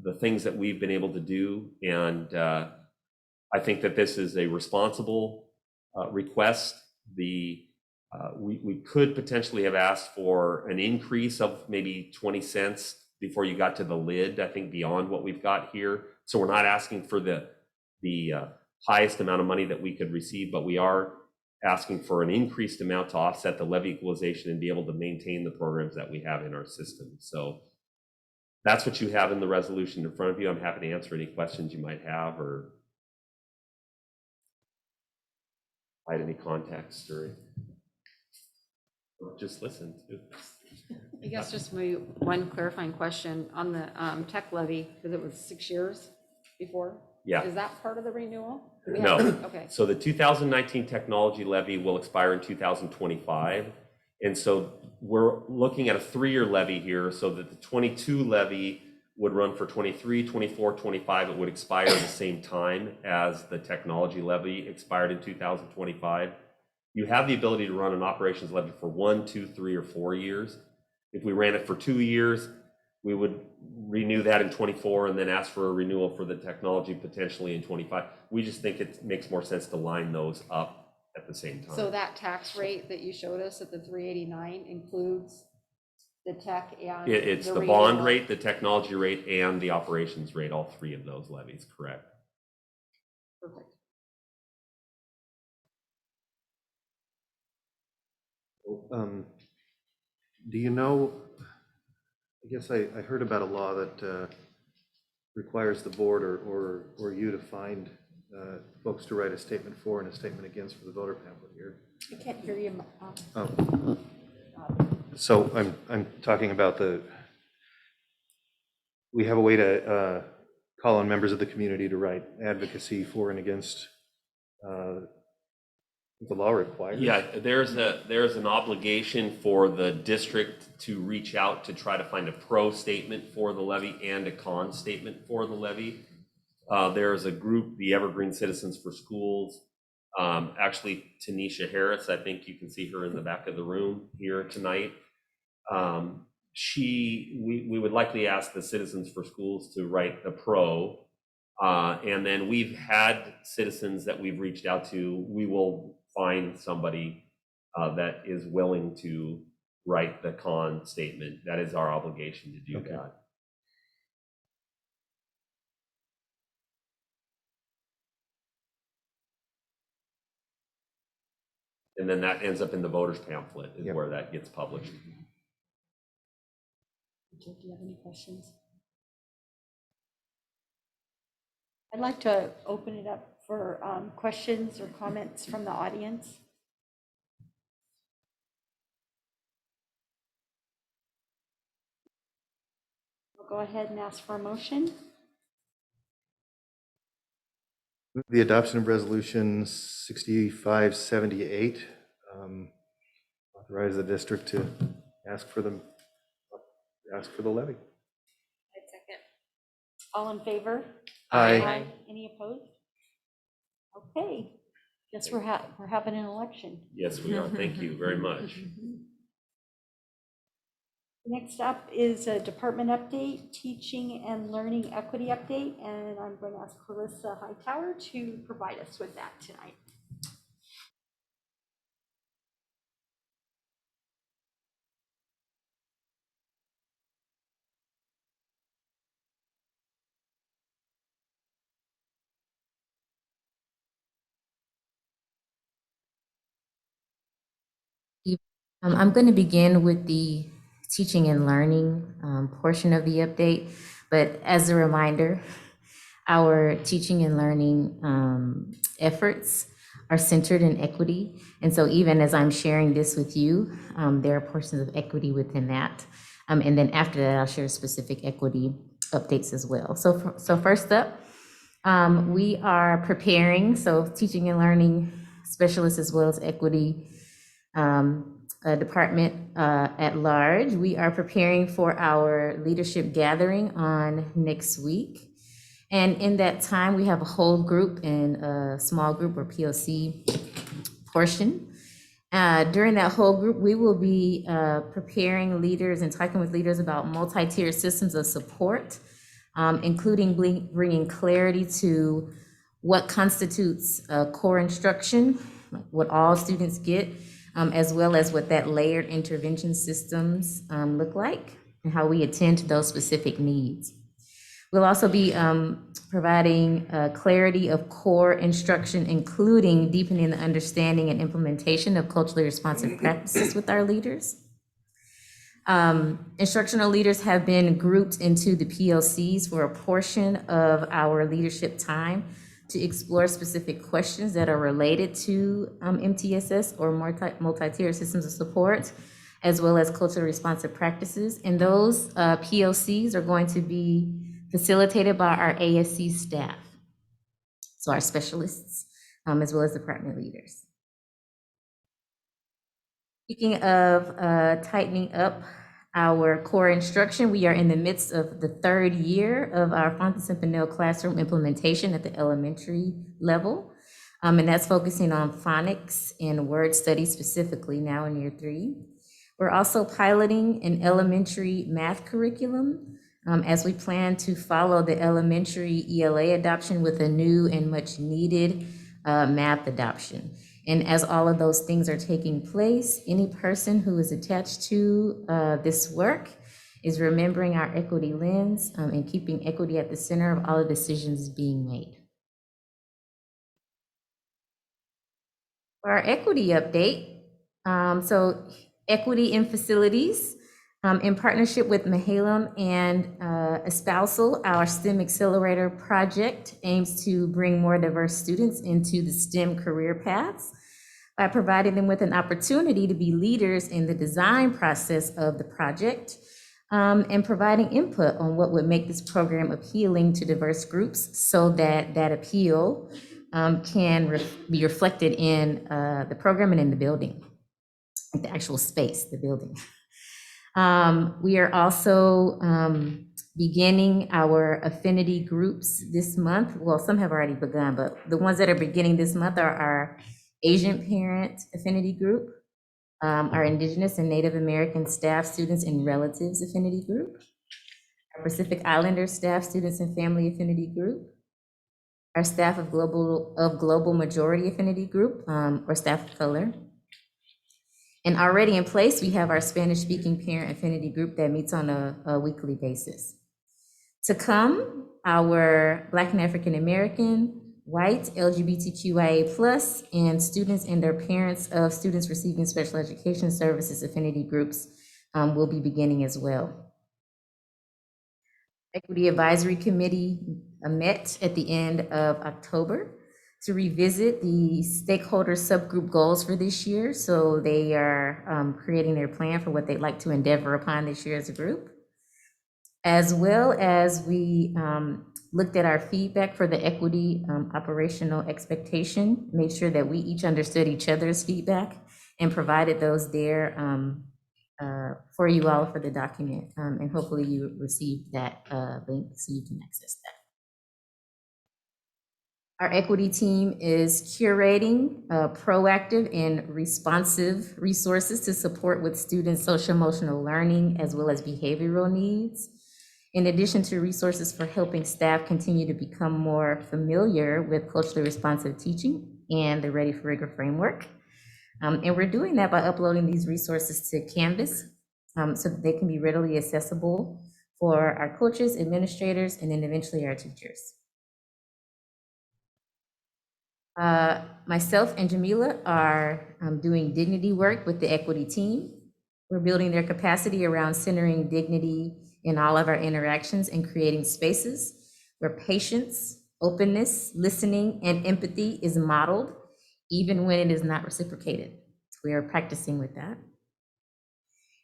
Speaker 14: the things that we've been able to do. And I think that this is a responsible request. We could potentially have asked for an increase of maybe 20 cents before you got to the lid, I think, beyond what we've got here. So we're not asking for the highest amount of money that we could receive, but we are asking for an increased amount to offset the levy equalization and be able to maintain the programs that we have in our system. So that's what you have in the resolution in front of you. I'm happy to answer any questions you might have or provide any context or just listen too.
Speaker 3: I guess just maybe one clarifying question on the tech levy, because it was 6 years before.
Speaker 14: Yeah.
Speaker 3: Is that part of the renewal?
Speaker 14: No.
Speaker 3: Okay.
Speaker 14: So the 2019 technology levy will expire in 2025. And so we're looking at a 3-year levy here, so that the 22 levy would run for 23, 24, 25. It would expire at the same time as the technology levy expired in 2025. You have the ability to run an operations levy for 1, 2, 3, or 4 years. If we ran it for 2 years, we would renew that in 24 and then ask for a renewal for the technology potentially in 25. We just think it makes more sense to line those up at the same time.
Speaker 3: So that tax rate that you showed us at the 389 includes the tech and
Speaker 14: It's the bond rate, the technology rate, and the operations rate, all 3 of those levies, correct?
Speaker 3: Perfect.
Speaker 2: Do you know, I guess I heard about a law that requires the board or you to find folks to write a statement for and a statement against for the voter pamphlet here.
Speaker 1: I can't hear you.
Speaker 2: So I'm talking about we have a way to call on members of the community to write advocacy for and against the law requires.
Speaker 14: Yeah, there's an obligation for the district to reach out to try to find a pro statement for the levy and a con statement for the levy. There's a group, the Evergreen Citizens for Schools, Actually, Tanisha Harris, I think you can see her in the back of the room here tonight. We would likely ask the Citizens for Schools to write a pro. And then we've had citizens that we've reached out to. We will find somebody that is willing to write the con statement. That is our obligation to do that. And then that ends up in the voters pamphlet is where that gets published.
Speaker 1: Do you have any questions? I'd like to open it up for questions or comments from the audience. We'll go ahead and ask for a motion.
Speaker 2: The adoption of resolution 6578, authorize the district to ask for the levy.
Speaker 1: Second. All in favor?
Speaker 2: Aye.
Speaker 1: Any opposed? Okay, guess we're having an election.
Speaker 14: Yes, we are. Thank you very much.
Speaker 1: Next up is a department update, teaching and learning equity update, and I'm going to ask Clarissa Hightower to provide us with that tonight.
Speaker 20: I'm going to begin with the teaching and learning portion of the update, but as a reminder, our teaching and learning efforts are centered in equity. And so even as I'm sharing this with you, there are portions of equity within that. And then after that, I'll share specific equity updates as well. So first up, we are preparing, so teaching and learning specialists as well as equity department at large. We are preparing for our leadership gathering on next week. And in that time, we have a whole group and a small group or POC portion. During that whole group, we will be preparing leaders and talking with leaders about multi-tiered systems of support, including bringing clarity to what constitutes core instruction, like what all students get, as well as what that layered intervention systems look like and how we attend to those specific needs. We'll also be providing clarity of core instruction, including deepening the understanding and implementation of culturally responsive practices with our leaders. Instructional leaders have been grouped into the PLCs for a portion of our leadership time to explore specific questions that are related to MTSS or multi-tier systems of support, as well as culturally responsive practices. And those PLCs are going to be facilitated by our ASC staff, so our specialists, as well as department leaders. Speaking of tightening up our core instruction, we are in the midst of the third year of our Fontes and Pinnell classroom implementation at the elementary level. And that's focusing on phonics and word study specifically now in year 3. We're also piloting an elementary math curriculum as we plan to follow the elementary ELA adoption with a new and much needed math adoption. And as all of those things are taking place, any person who is attached to this work is remembering our equity lens and keeping equity at the center of all the decisions being made. For our equity update, so equity in facilities, in partnership with Mahalem and Espousal, our STEM Accelerator project aims to bring more diverse students into the STEM career paths by providing them with an opportunity to be leaders in the design process of the project and providing input on what would make this program appealing to diverse groups so that that appeal can be reflected in the program and in the building, the actual space, the building. We are also beginning our affinity groups this month. Well, some have already begun, but the ones that are beginning this month are our Asian Parent Affinity Group, our Indigenous and Native American Staff, Students, and Relatives Affinity Group, our Pacific Islander Staff, Students, and Family Affinity Group, our Staff of Global Majority Affinity Group, or Staff of Color. And already in place, we have our Spanish-speaking Parent Affinity Group that meets on a weekly basis. To come, our Black and African American, white, LGBTQIA+, and students and their parents of students receiving special education services affinity groups will be beginning as well. Equity Advisory Committee met at the end of October to revisit the stakeholder subgroup goals for this year. So they are creating their plan for what they'd like to endeavor upon this year as a group. As well as we looked at our feedback for the equity operational expectation, made sure that we each understood each other's feedback and provided those there for you all for the document. And hopefully you received that link so you can access that. Our equity team is curating proactive and responsive resources to support with students' social emotional learning as well as behavioral needs. In addition to resources for helping staff continue to become more familiar with culturally responsive teaching and the Ready for Rigor framework. And we're doing that by uploading these resources to Canvas so that they can be readily accessible for our coaches, administrators, and then eventually our teachers. Myself and Jamila are doing dignity work with the equity team. We're building their capacity around centering dignity in all of our interactions and creating spaces where patience, openness, listening, and empathy is modeled, even when it is not reciprocated. We are practicing with that.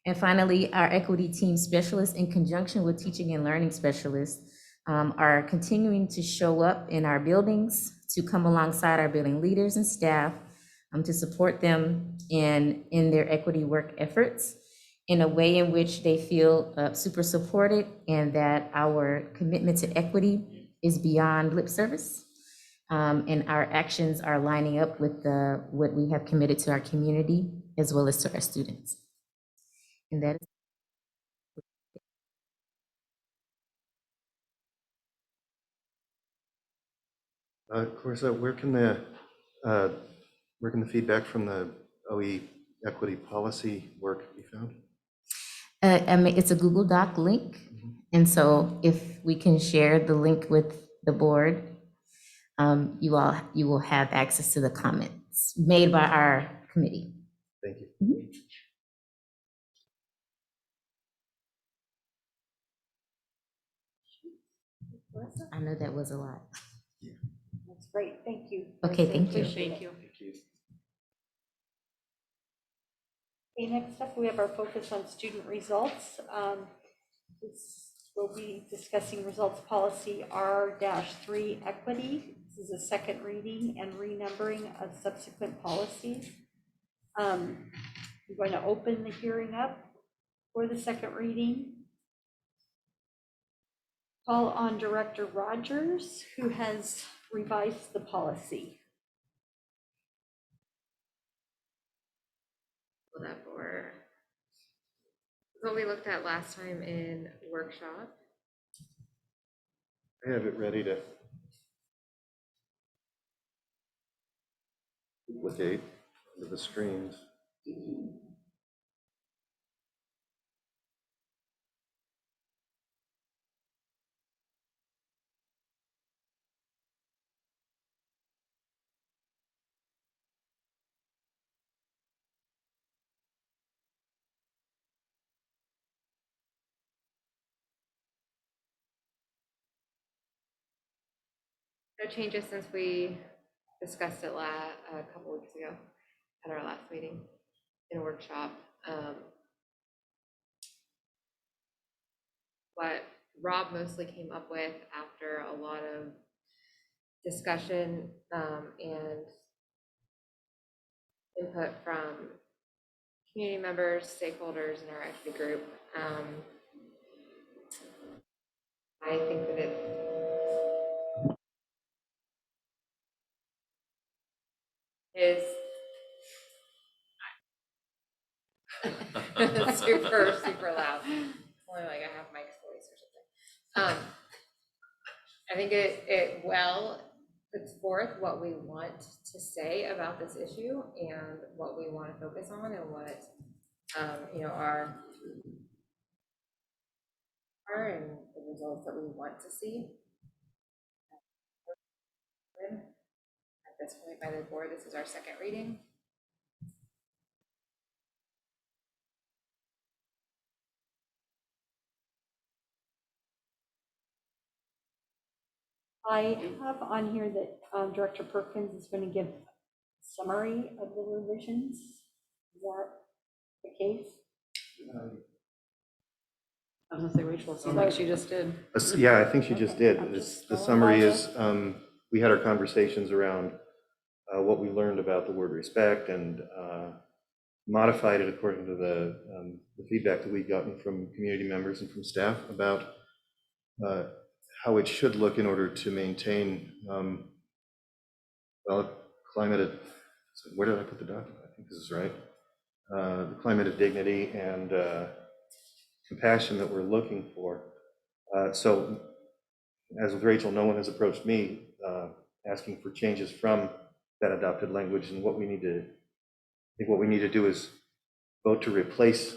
Speaker 20: And finally, our equity team specialists, in conjunction with teaching and learning specialists, are continuing to show up in our buildings, to come alongside our building leaders and staff, to support them in their equity work efforts in a way in which they feel super supported, and that our commitment to equity is beyond lip service. And our actions are lining up with what we have committed to our community as well as to our students. And that is
Speaker 2: Clarissa, where can the feedback from the OE equity policy work be found?
Speaker 20: it's a Google Doc link. And so if we can share the link with the board, you will have access to the comments made by our committee.
Speaker 2: Thank you.
Speaker 20: I know that was a lot.
Speaker 1: That's great, thank you.
Speaker 20: Okay, thank you.
Speaker 1: Appreciate it. Okay, next up, we have our focus on student results. We'll be discussing results policy R-3 equity. This is a second reading and renumbering of subsequent policies. I'm going to open the hearing up for the second reading. Call on Director Rogers, who has revised the policy.
Speaker 3: That for what we looked at last time in workshop.
Speaker 2: I have it ready to duplicate into the screens.
Speaker 3: No changes since we discussed it a couple weeks ago at our last meeting in workshop. What Rob mostly came up with after a lot of discussion and input from community members, stakeholders in our equity group. I think that it is super, super loud. It's only like I have Mike's voice or something. I think it well puts forth what we want to say about this issue and what we want to focus on and what, you know, are and the results that we want to see. At this point by the board, this is our second reading.
Speaker 1: I have on here that Director Perkins is going to give a summary of the revisions. Is that the case?
Speaker 21: I was gonna say, Rachel, it seems like she just did.
Speaker 2: Yeah, I think she just did.
Speaker 1: I'm just
Speaker 2: The
Speaker 1: going
Speaker 2: summary
Speaker 1: by
Speaker 2: is, we had our conversations around what we learned about the word respect and modified it according to the feedback that we'd gotten from community members and from staff about how it should look in order to maintain, well, climate, where did I put the document? I think this is right. The climate of dignity and compassion that we're looking for. So as with Rachel, no one has approached me asking for changes from that adopted language, and what we need to, I think what we need to do is vote to replace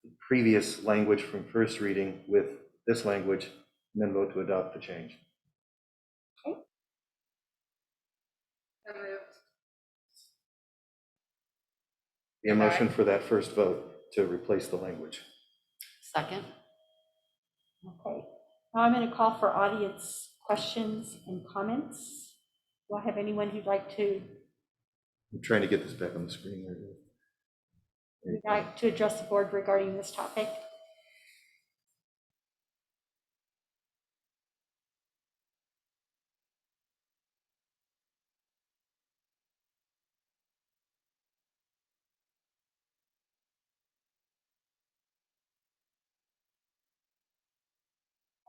Speaker 2: the previous language from first reading with this language, and then vote to adopt the change. The motion for that first vote to replace the language.
Speaker 21: Second.
Speaker 1: Okay. Now I'm going to call for audience questions and comments. Do I have anyone who'd like to
Speaker 2: I'm trying to get this back on the screen.
Speaker 1: address the board regarding this topic?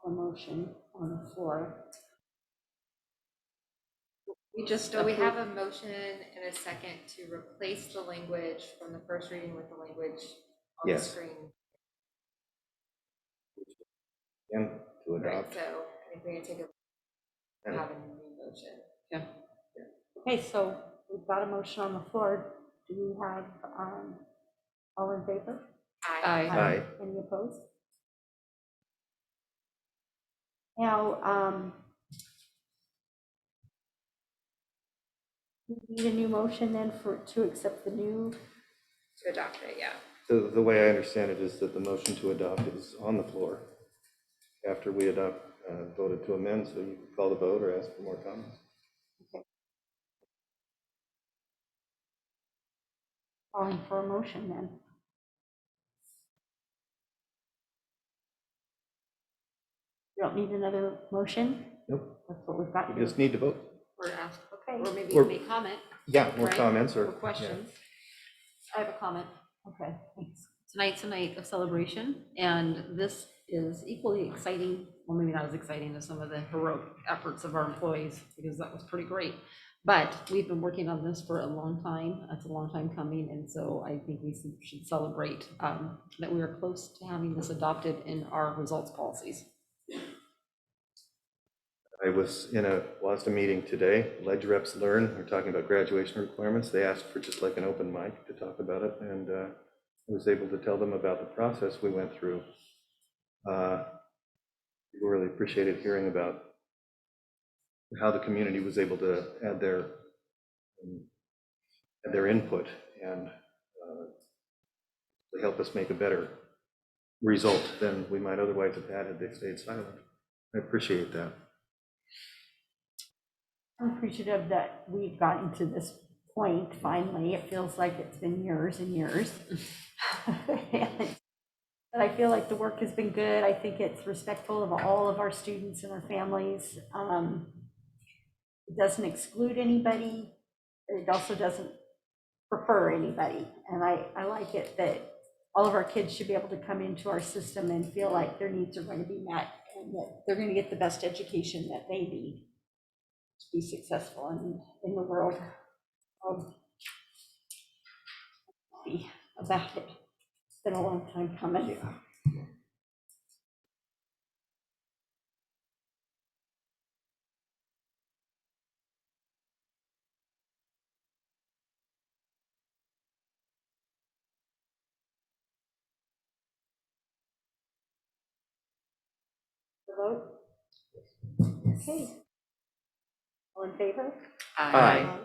Speaker 1: A motion on the floor.
Speaker 3: So we have a motion and a second to replace the language from the first reading with the language on the
Speaker 2: Yes.
Speaker 3: screen.
Speaker 2: And to
Speaker 3: Right,
Speaker 2: adopt.
Speaker 3: so I think we're gonna take a, have a new motion.
Speaker 21: Yeah.
Speaker 1: Okay, so we've got a motion on the floor. Do we have all in favor?
Speaker 21: Aye.
Speaker 2: Aye.
Speaker 1: Any opposed? Now, we need a new motion then to accept the new.
Speaker 3: To adopt it, yeah.
Speaker 2: The way I understand it is that the motion to adopt is on the floor after we voted to amend, so you can call the vote or ask for more comments.
Speaker 1: Calling for a motion then. You don't need another motion?
Speaker 2: Nope.
Speaker 1: That's what we've got
Speaker 2: You
Speaker 1: here.
Speaker 2: just need to vote.
Speaker 21: Or ask,
Speaker 1: Okay.
Speaker 21: or maybe
Speaker 2: Or-
Speaker 21: make comment.
Speaker 2: Yeah, more
Speaker 21: right?
Speaker 2: comments or
Speaker 21: questions. I have a comment.
Speaker 1: Okay, thanks.
Speaker 21: Tonight's a night of celebration, and this is equally exciting, well, maybe not as exciting as some of the heroic efforts of our employees, because that was pretty great. But we've been working on this for a long time. It's a long time coming, and so I think we should celebrate that we are close to having this adopted in our results policies.
Speaker 2: I was in a WASDA meeting today. Ledge reps learn. We're talking about graduation requirements. They asked for just like an open mic to talk about it, and I was able to tell them about the process we went through. People really appreciated hearing about how the community was able to add their input and to help us make a better result than we might otherwise have had they stayed silent. I appreciate that.
Speaker 1: I'm appreciative that we've gotten to this point finally. It feels like it's been years and years. But I feel like the work has been good. I think it's respectful of all of our students and our families. It doesn't exclude anybody. It also doesn't prefer anybody. And I like it that all of our kids should be able to come into our system and feel like their needs are going to be met. and that they're going to get the best education that they need to be successful in the world. Happy about it. It's been a long time coming. The vote? Okay. All in favor?
Speaker 2: Aye.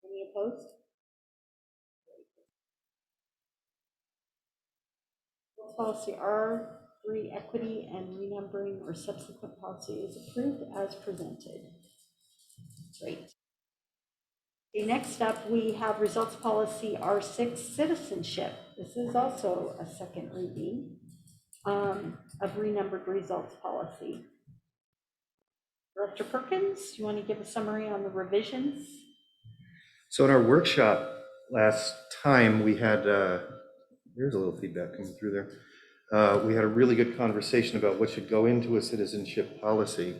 Speaker 1: Any opposed? Policy R3, equity and renumbering or subsequent policy is approved as presented. Great. Okay, next up, we have results policy R6, citizenship. This is also a second reading of renumbered results policy. Director Perkins, you want to give a summary on the revisions?
Speaker 2: So in our workshop last time, we had, there's a little feedback coming through there. We had a really good conversation about what should go into a citizenship policy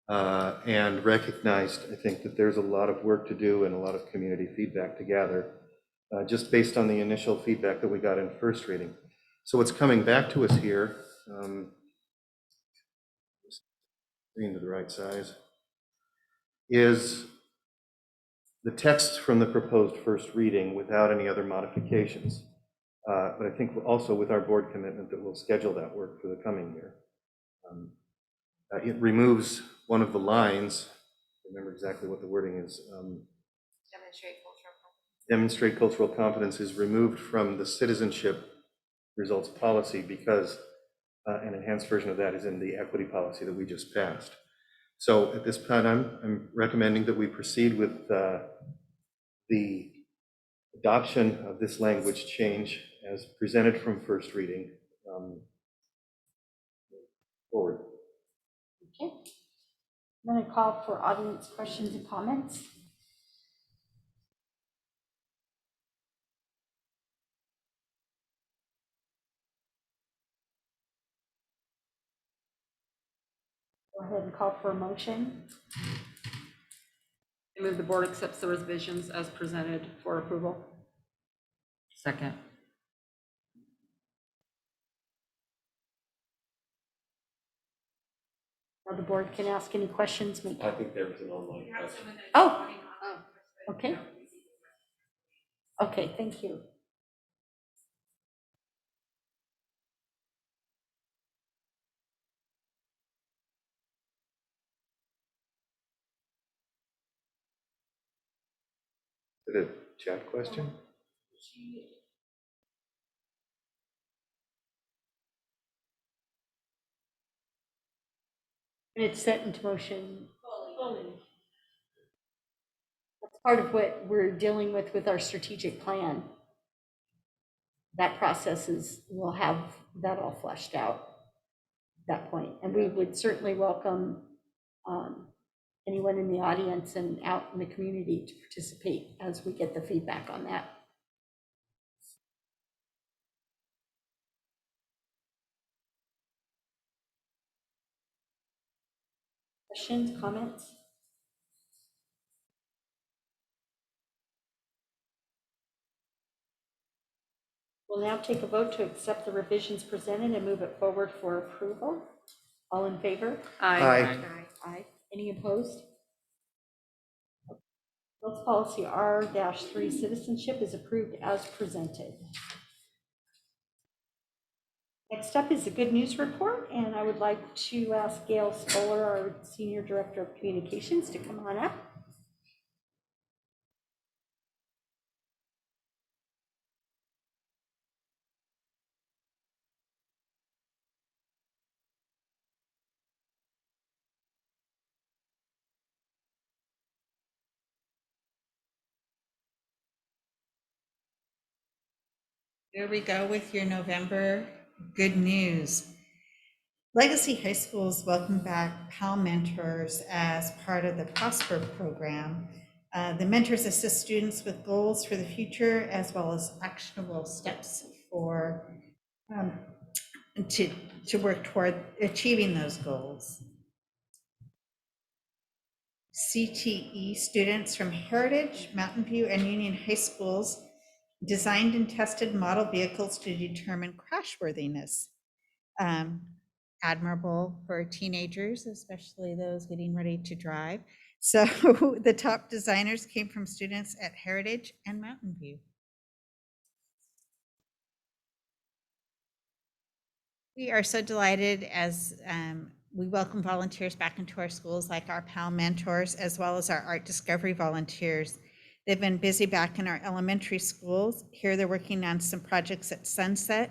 Speaker 2: and recognized, I think, that there's a lot of work to do and a lot of community feedback to gather just based on the initial feedback that we got in first reading. So what's coming back to us here, screen to the right size, is the text from the proposed first reading without any other modifications. But I think also with our board commitment that we'll schedule that work for the coming year. It removes one of the lines, I remember exactly what the wording is. Demonstrate cultural competence is removed from the citizenship results policy because an enhanced version of that is in the equity policy that we just passed. So at this point, I'm recommending that we proceed with the adoption of this language change as presented from first reading forward.
Speaker 1: Okay. I'm going to call for audience questions and comments. Go ahead and call for a motion.
Speaker 21: I move the board accepts the revisions as presented for approval.
Speaker 18: Second.
Speaker 1: Or the board can ask any questions.
Speaker 14: I think there was an online question.
Speaker 1: Oh, okay. Okay, thank you.
Speaker 2: Is it a chat question?
Speaker 1: And it's set into motion. That's part of what we're dealing with our strategic plan. That process is, we'll have that all fleshed out at that point. And we would certainly welcome anyone in the audience and out in the community to participate as we get the feedback on that. Questions, comments? We'll now take a vote to accept the revisions presented and move it forward for approval. All in favor?
Speaker 2: Aye.
Speaker 1: Aye. Any opposed? Results policy R-3 citizenship is approved as presented. Next up is the good news report, and I would like to ask Gail Spoller, our Senior Director of Communications, to come on up.
Speaker 6: Here we go with your November good news. Legacy High Schools welcome back PAL mentors as part of the Prosper program. The mentors assist students with goals for the future as well as actionable steps for to to work toward achieving those goals. CTE students from Heritage, Mountain View, and Union High Schools designed and tested model vehicles to determine crashworthiness. Admirable for teenagers, especially those getting ready to drive. So the top designers came from students at Heritage and Mountain View. We are so delighted as we welcome volunteers back into our schools, like our PAL mentors, as well as our art discovery volunteers. They've been busy back in our elementary schools. Here they're working on some projects at Sunset.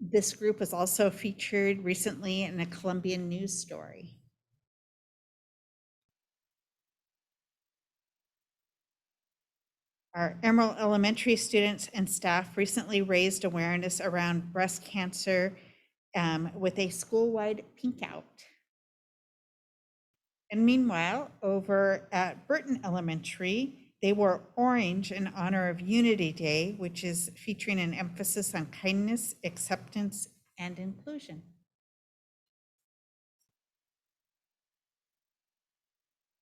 Speaker 6: This group was also featured recently in a Columbian news story. Our Emerald Elementary students and staff recently raised awareness around breast cancer with a school-wide pink out. And meanwhile, over at Burton Elementary, they wore orange in honor of Unity Day, which is featuring an emphasis on kindness, acceptance, and inclusion.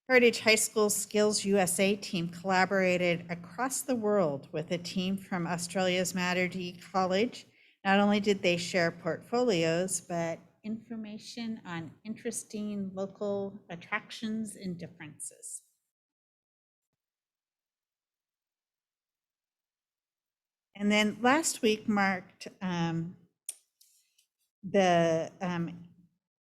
Speaker 6: Heritage High School Skills USA team collaborated across the world with a team from Australia's Mater College. Not only did they share portfolios, but information on interesting local attractions and differences. And then last week marked the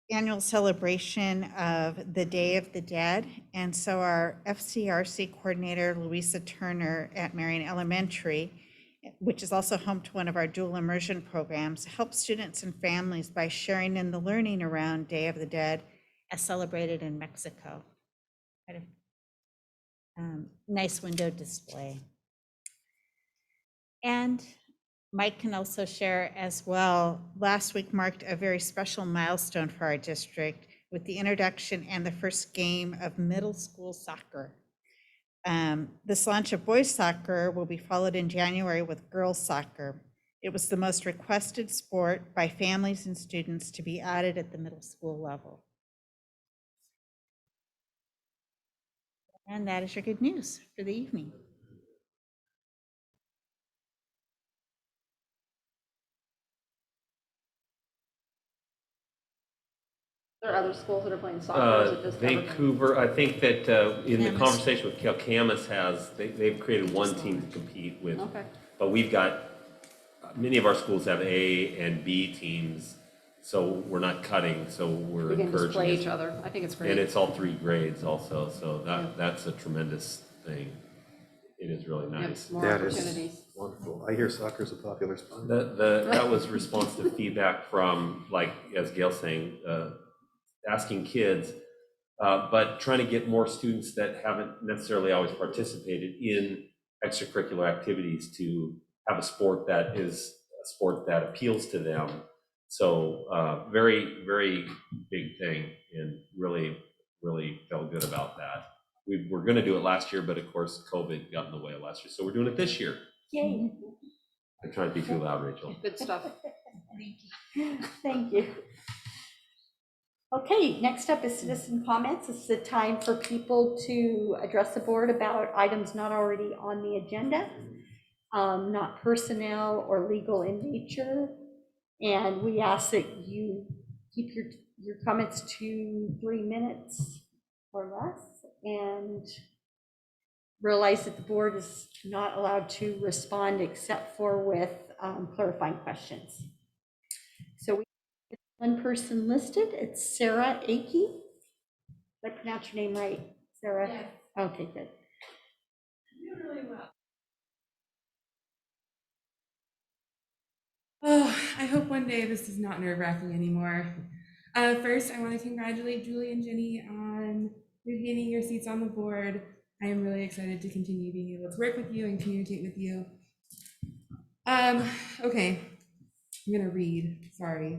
Speaker 6: annual celebration of the Day of the Dead. And so our FCRC coordinator, Louisa Turner at Marion Elementary, which is also home to one of our dual immersion programs, helps students and families by sharing in the learning around Day of the Dead as celebrated in Mexico. Had a nice window display. And Mike can also share as well, last week marked a very special milestone for our district with the introduction and the first game of middle school soccer. This launch of boys soccer will be followed in January with girls soccer. It was the most requested sport by families and students to be added at the middle school level. And that is your good news for the evening.
Speaker 21: There are other schools that are playing soccer, or is it just Evergreen?
Speaker 14: Vancouver, I think that in the
Speaker 6: Camas.
Speaker 14: conversation with Camas they've created one team to compete with.
Speaker 21: Okay.
Speaker 14: But we've got, many of our schools have A and B teams, so we're not cutting, so we're
Speaker 21: We can just
Speaker 14: encouraging
Speaker 21: play
Speaker 14: it.
Speaker 21: each other. I think it's great.
Speaker 14: And it's all 3 grades also, so that's a tremendous thing. It is really nice.
Speaker 21: More
Speaker 2: That
Speaker 21: opportunities.
Speaker 2: is wonderful. I hear soccer's a popular sport.
Speaker 14: That was response to feedback from, like, as Gail's saying, asking kids, but trying to get more students that haven't necessarily always participated in extracurricular activities to have a sport that is a sport that appeals to them. So very, very big thing, and really, really felt good about that. We were going to do it last year, but of course COVID got in the way of last year. So we're doing it this year.
Speaker 1: Yay.
Speaker 14: I'm trying to be too loud, Rachel.
Speaker 21: Good stuff.
Speaker 1: Thank you. Okay, next up is citizen comments. It's the time for people to address the board about items not already on the agenda, not personnel or legal in nature. And we ask that you keep your comments to 3 minutes or less, and realize that the board is not allowed to respond except for with clarifying questions. So we have one person listed. It's Sarah Akey. Did I pronounce your name right, Sarah?
Speaker 7: Yes.
Speaker 1: Okay, good.
Speaker 7: You do really well.
Speaker 22: Oh, I hope one day this is not nerve-wracking anymore. First, I want to congratulate Julie and Jenny on regaining your seats on the board. I am really excited to continue being able to work with you and communicate with you. Okay, I'm gonna read, sorry.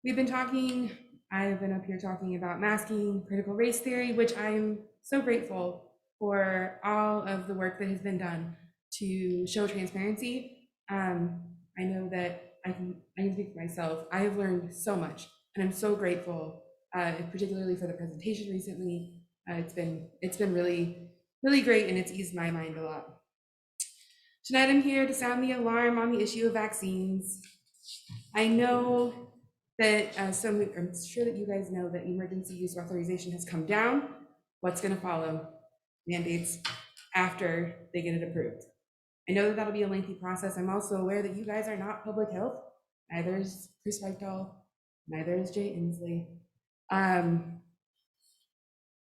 Speaker 22: We've been talking, I've been up here talking about masking, critical race theory, which I'm so grateful for all of the work that has been done to show transparency. I know that I can speak for myself. I have learned so much, and I'm so grateful, particularly for the presentation recently. It's been really great, and it's eased my mind a lot. Tonight I'm here to sound the alarm on the issue of vaccines. I know that I'm sure that you guys know that emergency use authorization has come down. What's going to follow? Mandates after they get it approved. I know that that'll be a lengthy process. I'm also aware that you guys are not public health. Neither is Chris Weichdahl, neither is Jay Inslee.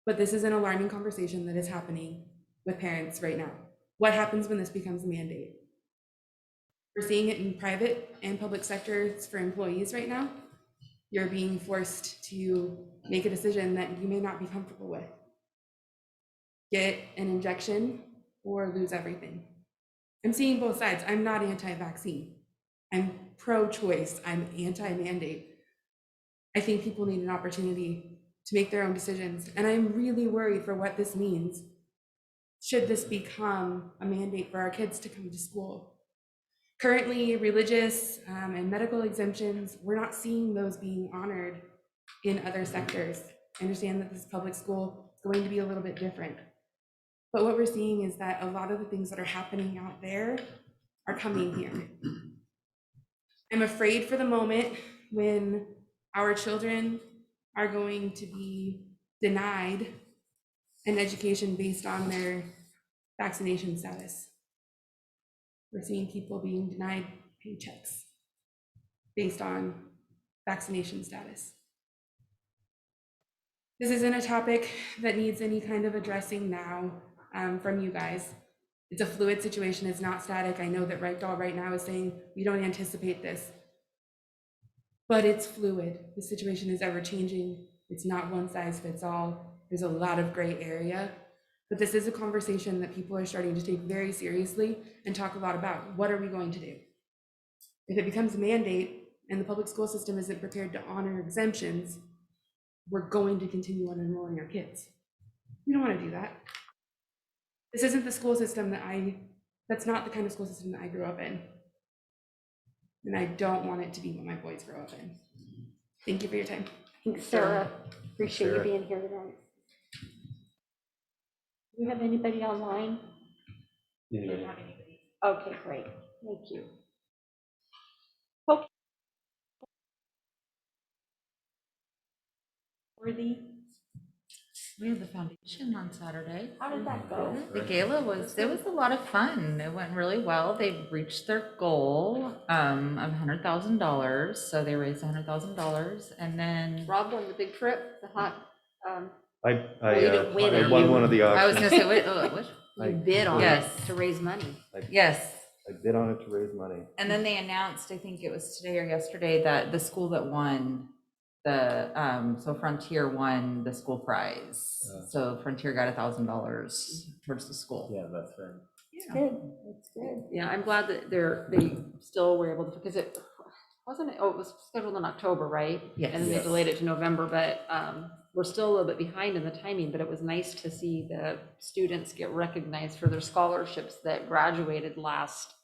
Speaker 22: But this is an alarming conversation that is happening with parents right now. What happens when this becomes a mandate? We're seeing it in private and public sectors for employees right now. You're being forced to make a decision that you may not be comfortable with. Get an injection or lose everything. I'm seeing both sides. I'm not anti-vaccine. I'm pro-choice. I'm anti-mandate. I think people need an opportunity to make their own decisions. And I'm really worried for what this means. Should this become a mandate for our kids to come to school? Currently, religious and medical exemptions, we're not seeing those being honored in other sectors. I understand that this public school is going to be a little bit different. But what we're seeing is that a lot of the things that are happening out there are coming here. I'm afraid for the moment when our children are going to be denied an education based on their vaccination status. We're seeing people being denied paychecks based on vaccination status. This isn't a topic that needs any kind of addressing now from you guys. It's a fluid situation, it's not static. I know that Reichdahl right now is saying we don't anticipate this, but it's fluid. The situation is ever changing. It's not one size fits all. There's a lot of gray area, but this is a conversation that people are starting to take very seriously and talk a lot about. What are we going to do? If it becomes a mandate and the public school system isn't prepared to honor exemptions, we're going to continue on enrolling our kids. We don't want to do that. This isn't the school system that's not the kind of school system that I grew up in. And I don't want it to be what my boys grow up in. Thank you for your time.
Speaker 1: Thanks, Sarah. Appreciate you
Speaker 2: Sarah.
Speaker 1: being here tonight. Do you have anybody online?
Speaker 14: Anybody?
Speaker 1: Okay, great. Thank you. Okay. Worthy.
Speaker 18: We had the foundation on Saturday.
Speaker 1: How did that go?
Speaker 18: The gala was a lot of fun. It went really well. They reached their goal of $100,000. So they raised $100,000, and then
Speaker 21: Rob won the big trip, the hot,
Speaker 2: I
Speaker 21: didn't
Speaker 2: won
Speaker 21: win.
Speaker 2: one of the
Speaker 18: I was
Speaker 2: auctions.
Speaker 18: gonna say, what?
Speaker 21: you bid on it
Speaker 18: Yes.
Speaker 21: to raise money.
Speaker 18: Yes.
Speaker 2: I bid on it to raise money.
Speaker 18: And then they announced, I think it was today or yesterday, that the school that won so Frontier won the school prize. So Frontier got $1,000 towards the school.
Speaker 14: Yeah, that's right.
Speaker 1: It's good. It's good.
Speaker 21: Yeah, I'm glad that they still were able to, because it was scheduled in October, right?
Speaker 18: Yes.
Speaker 21: And then they delayed it to November, but we're still a little bit behind in the timing, but it was nice to see the students get recognized for their scholarships that graduated last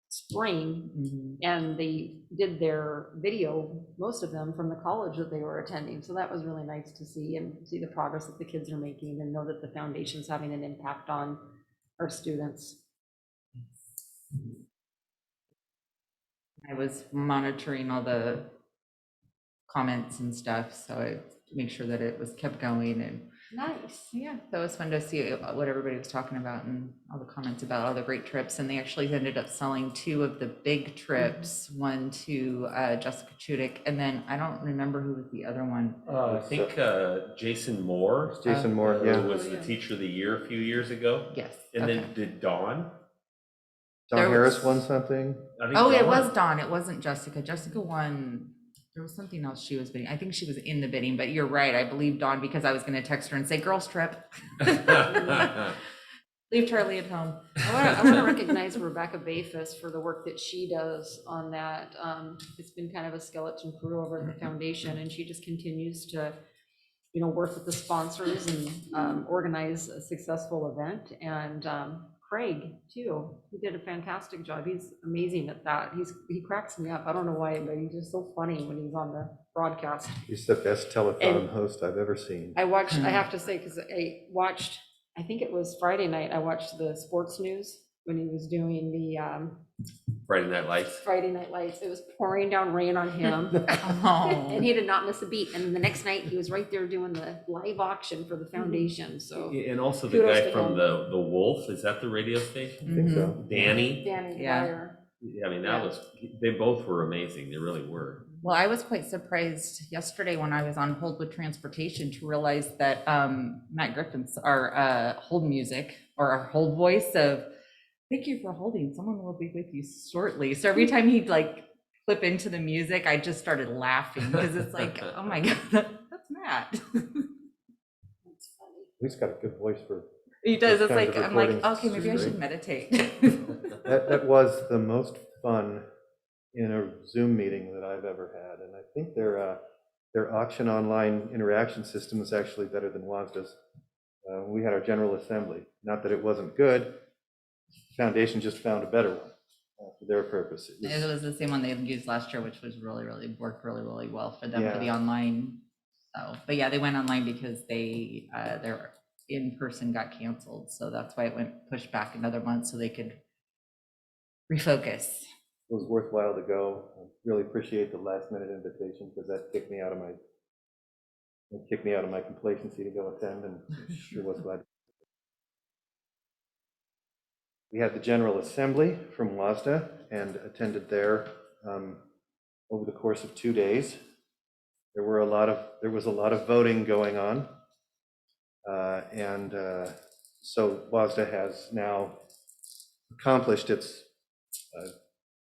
Speaker 21: spring, and they did their video, most of them from the college that they were attending. So that was really nice to see, and see the progress that the kids are making, and know that the foundation's having an impact on our students.
Speaker 18: I was monitoring all the comments and stuff, so I make sure that it was kept going, and
Speaker 21: Nice.
Speaker 18: yeah, that was fun to see what everybody was talking about and all the comments about all the great trips. And they actually ended up selling 2 of the big trips, one to Jessica Chudik, and then I don't remember who was the other one.
Speaker 14: I think Jason Moore.
Speaker 2: Jason Moore, yeah.
Speaker 14: Who was the teacher of the year a few years ago.
Speaker 18: Yes.
Speaker 14: And
Speaker 18: okay.
Speaker 14: then did Dawn?
Speaker 2: Don
Speaker 18: There
Speaker 2: Harris
Speaker 18: was-
Speaker 2: won something.
Speaker 14: I think
Speaker 18: Oh, it
Speaker 14: Dawn-
Speaker 18: was Dawn. It wasn't Jessica. Jessica won. There was something else she was bidding. I think she was in the bidding, but you're right. I believe Dawn, because I was going to text her and say, girls trip. Leave Charlie at home.
Speaker 21: I want to recognize Rebecca Bayfus for the work that she does on that. It's been kind of a skeleton crew over at the foundation, and she just continues to, work with the sponsors and organize a successful event. And Craig too. He did a fantastic job. He's amazing at that. He cracks me up. I don't know why, but he's just so funny when he's on the broadcast.
Speaker 2: He's the best telethon
Speaker 21: And
Speaker 2: host I've ever seen.
Speaker 21: I have to say, because I think it was Friday night, I watched the sports news when he was doing the
Speaker 14: Friday Night Lights.
Speaker 21: Friday Night Lights. It was pouring down rain on him. And he did not miss a beat. And then the next night, he was right there doing the live auction for the foundation, so.
Speaker 14: And also the
Speaker 21: kudos
Speaker 14: guy
Speaker 21: to
Speaker 14: from
Speaker 21: him.
Speaker 14: the Wolf, is that the radio station?
Speaker 2: I think so.
Speaker 14: Danny?
Speaker 21: Danny
Speaker 18: Yeah.
Speaker 21: Dwyer.
Speaker 14: Yeah, I mean, they both were amazing. They really were.
Speaker 18: Well, I was quite surprised yesterday when I was on hold with transportation to realize that Matt Griffin's our hold music or our hold voice of "Thank you for holding. Someone will be with you shortly." So every time he'd like clip into the music, I just started laughing because it's like, oh my God, that's Matt.
Speaker 2: He's got a good voice for.
Speaker 18: He does.
Speaker 2: those
Speaker 18: It's
Speaker 2: kinds
Speaker 18: like,
Speaker 2: of
Speaker 18: I'm like,
Speaker 2: recordings.
Speaker 18: okay, maybe I
Speaker 2: It's
Speaker 18: should
Speaker 2: great.
Speaker 18: meditate.
Speaker 2: That was the most fun in a Zoom meeting that I've ever had, and I think their auction online interaction system is actually better than WASDA's. We had our General Assembly. Not that it wasn't good. Foundation just found a better one for their purpose.
Speaker 18: It was the same one they used last year, which was really worked really well for them for the
Speaker 2: Yeah.
Speaker 18: online. So, but yeah, they went online because their in-person got canceled. So that's why it went pushed back another month so they could refocus.
Speaker 2: It was worthwhile to go. I really appreciate the last minute invitation because that kicked me out of my complacency to go attend, and sure was glad. We had the General Assembly from WASDA and attended there over the course of 2 days. There was a lot of voting going on, so WASDA has now accomplished its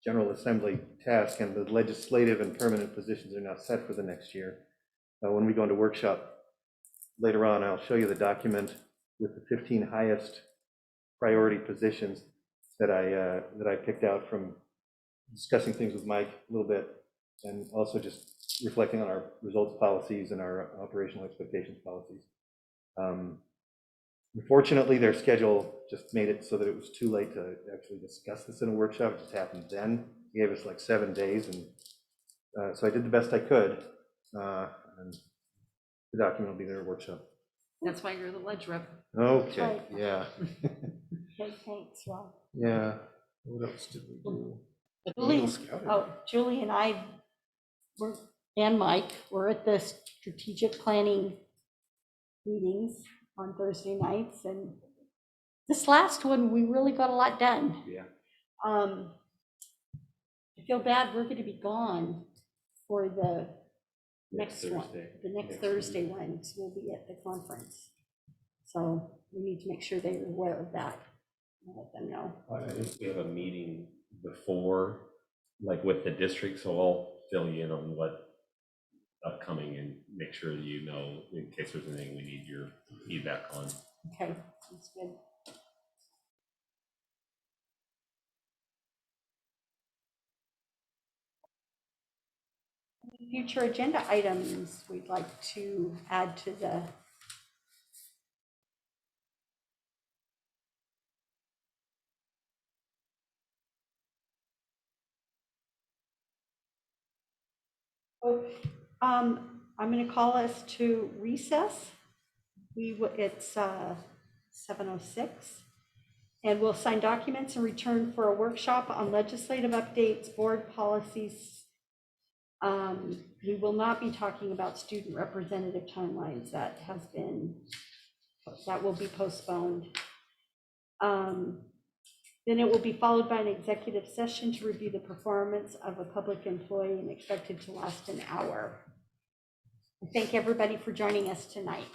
Speaker 2: General Assembly task, and the legislative and permanent positions are now set for the next year. When we go into workshop later on, I'll show you the document with the 15 highest priority positions that I picked out from discussing things with Mike a little bit, and also just reflecting on our results policies and our operational expectations policies. Unfortunately, their schedule just made it so that it was too late to actually discuss this in a workshop. It just happened then. He gave us like 7 days, and so I did the best I could. And the document will be there at workshop.
Speaker 21: That's why you're the ledge rep.
Speaker 2: Okay,
Speaker 1: Right.
Speaker 2: yeah.
Speaker 1: Okay, thanks, Rob.
Speaker 2: Yeah. What else did we do?
Speaker 1: Julie and I and Mike were at the strategic planning meetings on Thursday nights, and this last one, we really got a lot done.
Speaker 14: Yeah.
Speaker 1: I feel bad we're going to be gone for the next one.
Speaker 14: Thursday.
Speaker 1: The next Thursday ones will be at the conference. So we need to make sure they're aware of that and let them know.
Speaker 14: I think we have a meeting before, like with the district, so I'll fill you in on what upcoming and make sure you know in case there's anything we need your feedback on.
Speaker 1: Okay, that's good. Future agenda items we'd like to add to the I'm going to call us to recess. It's 7:06, and we'll sign documents and return for a workshop on legislative updates, board policies. We will not be talking about student representative timelines. That will be postponed. Then it will be followed by an executive session to review the performance of a public employee and expected to last an hour. I thank everybody for joining us tonight.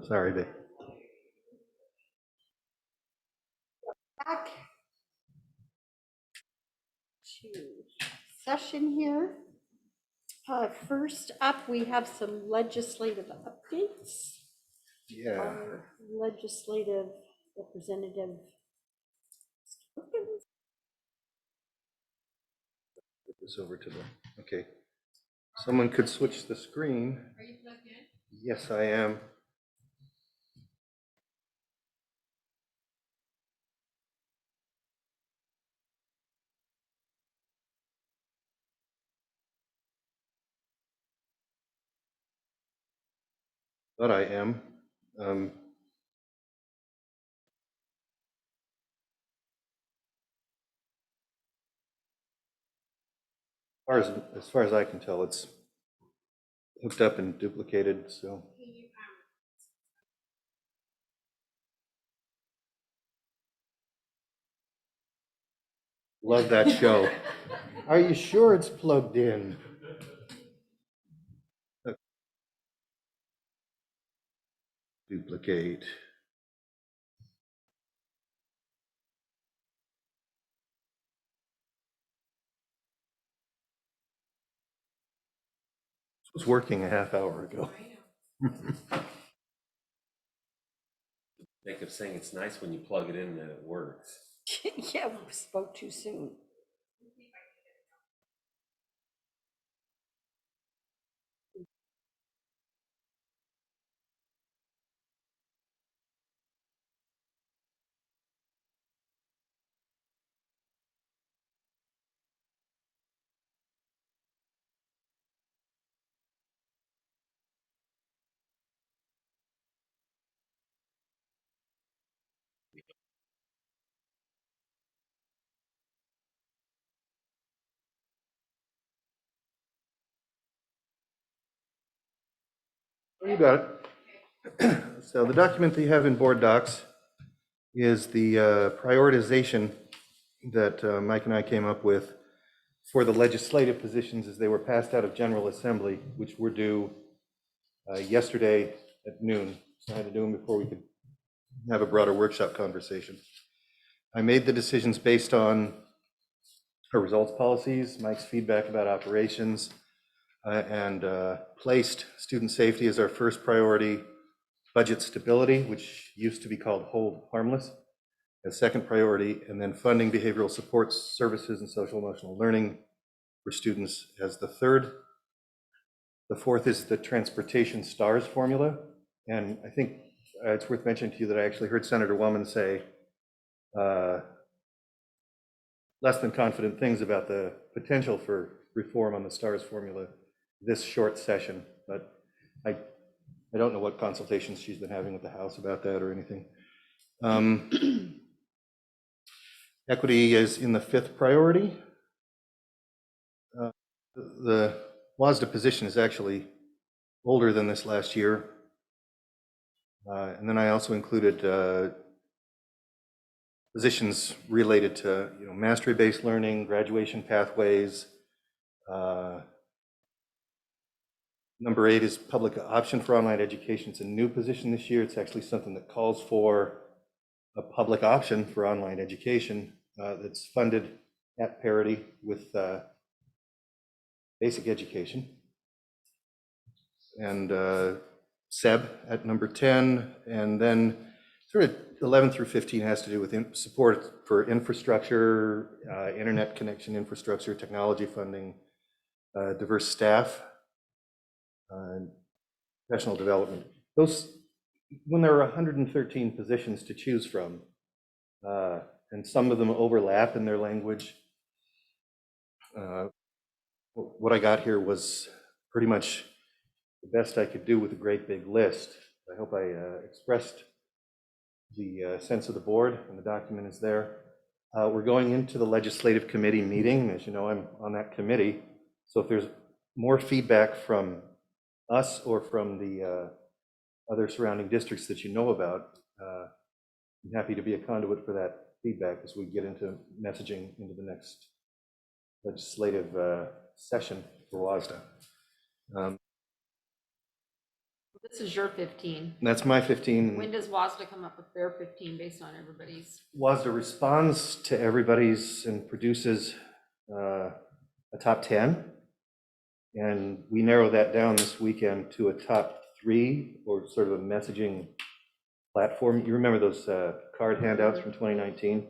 Speaker 2: sorry, babe.
Speaker 1: Back to session here. First up, we have some legislative updates.
Speaker 2: Yeah.
Speaker 1: Our legislative representative.
Speaker 2: Put this over to the, okay. Someone could switch the screen.
Speaker 22: Are you plugged in?
Speaker 2: Yes, I am. But I am. As far as I can tell, it's hooked up and duplicated, so. Love that show. Are you sure it's plugged in? Duplicate. This was working a half hour ago.
Speaker 14: They kept saying it's nice when you plug it in and it works.
Speaker 1: Yeah, we spoke too soon.
Speaker 2: You got it. So the document that you have in board docs is the prioritization that Mike and I came up with for the legislative positions as they were passed out of General Assembly, which were due yesterday at noon. So I had to do them before we could have a broader workshop conversation. I made the decisions based on our results policies, Mike's feedback about operations, and placed student safety as our first priority, budget stability, which used to be called hold harmless, as second priority, and then funding behavioral support services and social emotional learning for students as the third. The fourth is the transportation stars formula. And I think it's worth mentioning to you that I actually heard Senator Wellman say less than confident things about the potential for reform on the stars formula this short session, but I don't know what consultations she's been having with the House about that or anything. Equity is in the fifth priority. The WASDA position is actually older than this last year. And then I also included positions related to mastery-based learning, graduation pathways. Number 8 is public option for online education. It's a new position this year. It's actually something that calls for a public option for online education that's funded at parity with basic education. And SEB at number 10. And then sort of 11 through 15 has to do with support for infrastructure, internet connection infrastructure, technology funding, diverse staff, professional development. Those, when there are 113 positions to choose from, and some of them overlap in their language, what I got here was pretty much the best I could do with a great big list. I hope I expressed the sense of the board, and the document is there. We're going into the legislative committee meeting. As you know, I'm on that committee. So if there's more feedback from us or from the other surrounding districts that you know about, I'm happy to be a conduit for that feedback as we get into messaging into the next legislative session for WASDA.
Speaker 21: This is your 15.
Speaker 2: And that's my 15.
Speaker 21: When does WASDA come up with their 15 based on everybody's?
Speaker 2: WASDA responds to everybody's and produces a top 10. And we narrow that down this weekend to a top 3, or sort of a messaging platform. You remember those card handouts from 2019?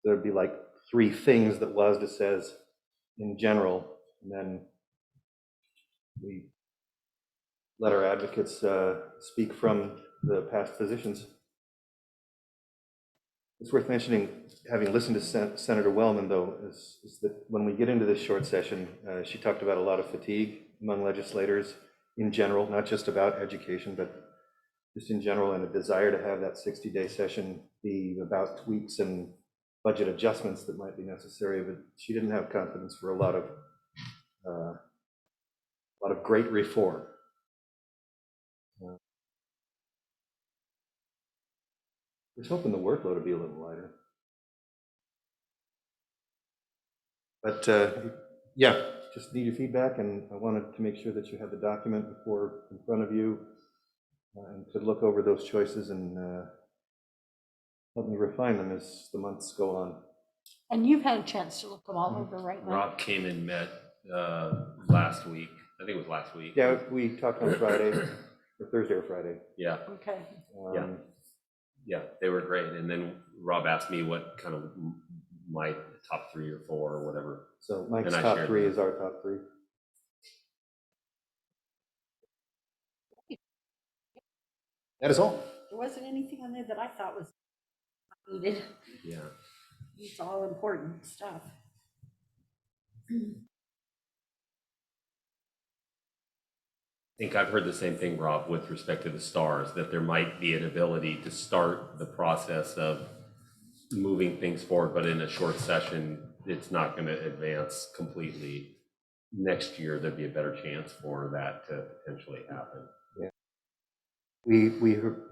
Speaker 2: There'd be like 3 things that WASDA says in general, and then we let our advocates speak from the past positions. It's worth mentioning, having listened to Senator Wellman, though, is that when we get into this short session, she talked about a lot of fatigue among legislators in general, not just about education, but just in general, and a desire to have that 60-day session be about tweaks and budget adjustments that might be necessary. But she didn't have confidence for a lot of great reform. I was hoping the workload would be a little lighter. But yeah, just need your feedback, and I wanted to make sure that you had the document in front of you, and could look over those choices and help me refine them as the months go on.
Speaker 1: And you've had a chance to look them all over, right? Mike?
Speaker 14: Rob came and met last week. I think it was last week.
Speaker 2: Yeah, we talked on Friday, or Thursday or Friday.
Speaker 14: Yeah.
Speaker 1: Okay.
Speaker 14: Yeah, they were great. And then Rob asked me what kind of my top 3 or 4 or whatever.
Speaker 2: So Mike's
Speaker 14: And I
Speaker 2: top
Speaker 14: shared
Speaker 2: 3
Speaker 14: them.
Speaker 2: is our top 3. That is all.
Speaker 1: There wasn't anything on there that I thought was needed.
Speaker 14: Yeah.
Speaker 1: It's all important stuff.
Speaker 14: I think I've heard the same thing, Rob, with respect to the stars, that there might be an ability to start the process of moving things forward, but in a short session, it's not going to advance completely. Next year, there'd be a better chance for that to potentially happen.
Speaker 2: Yeah. We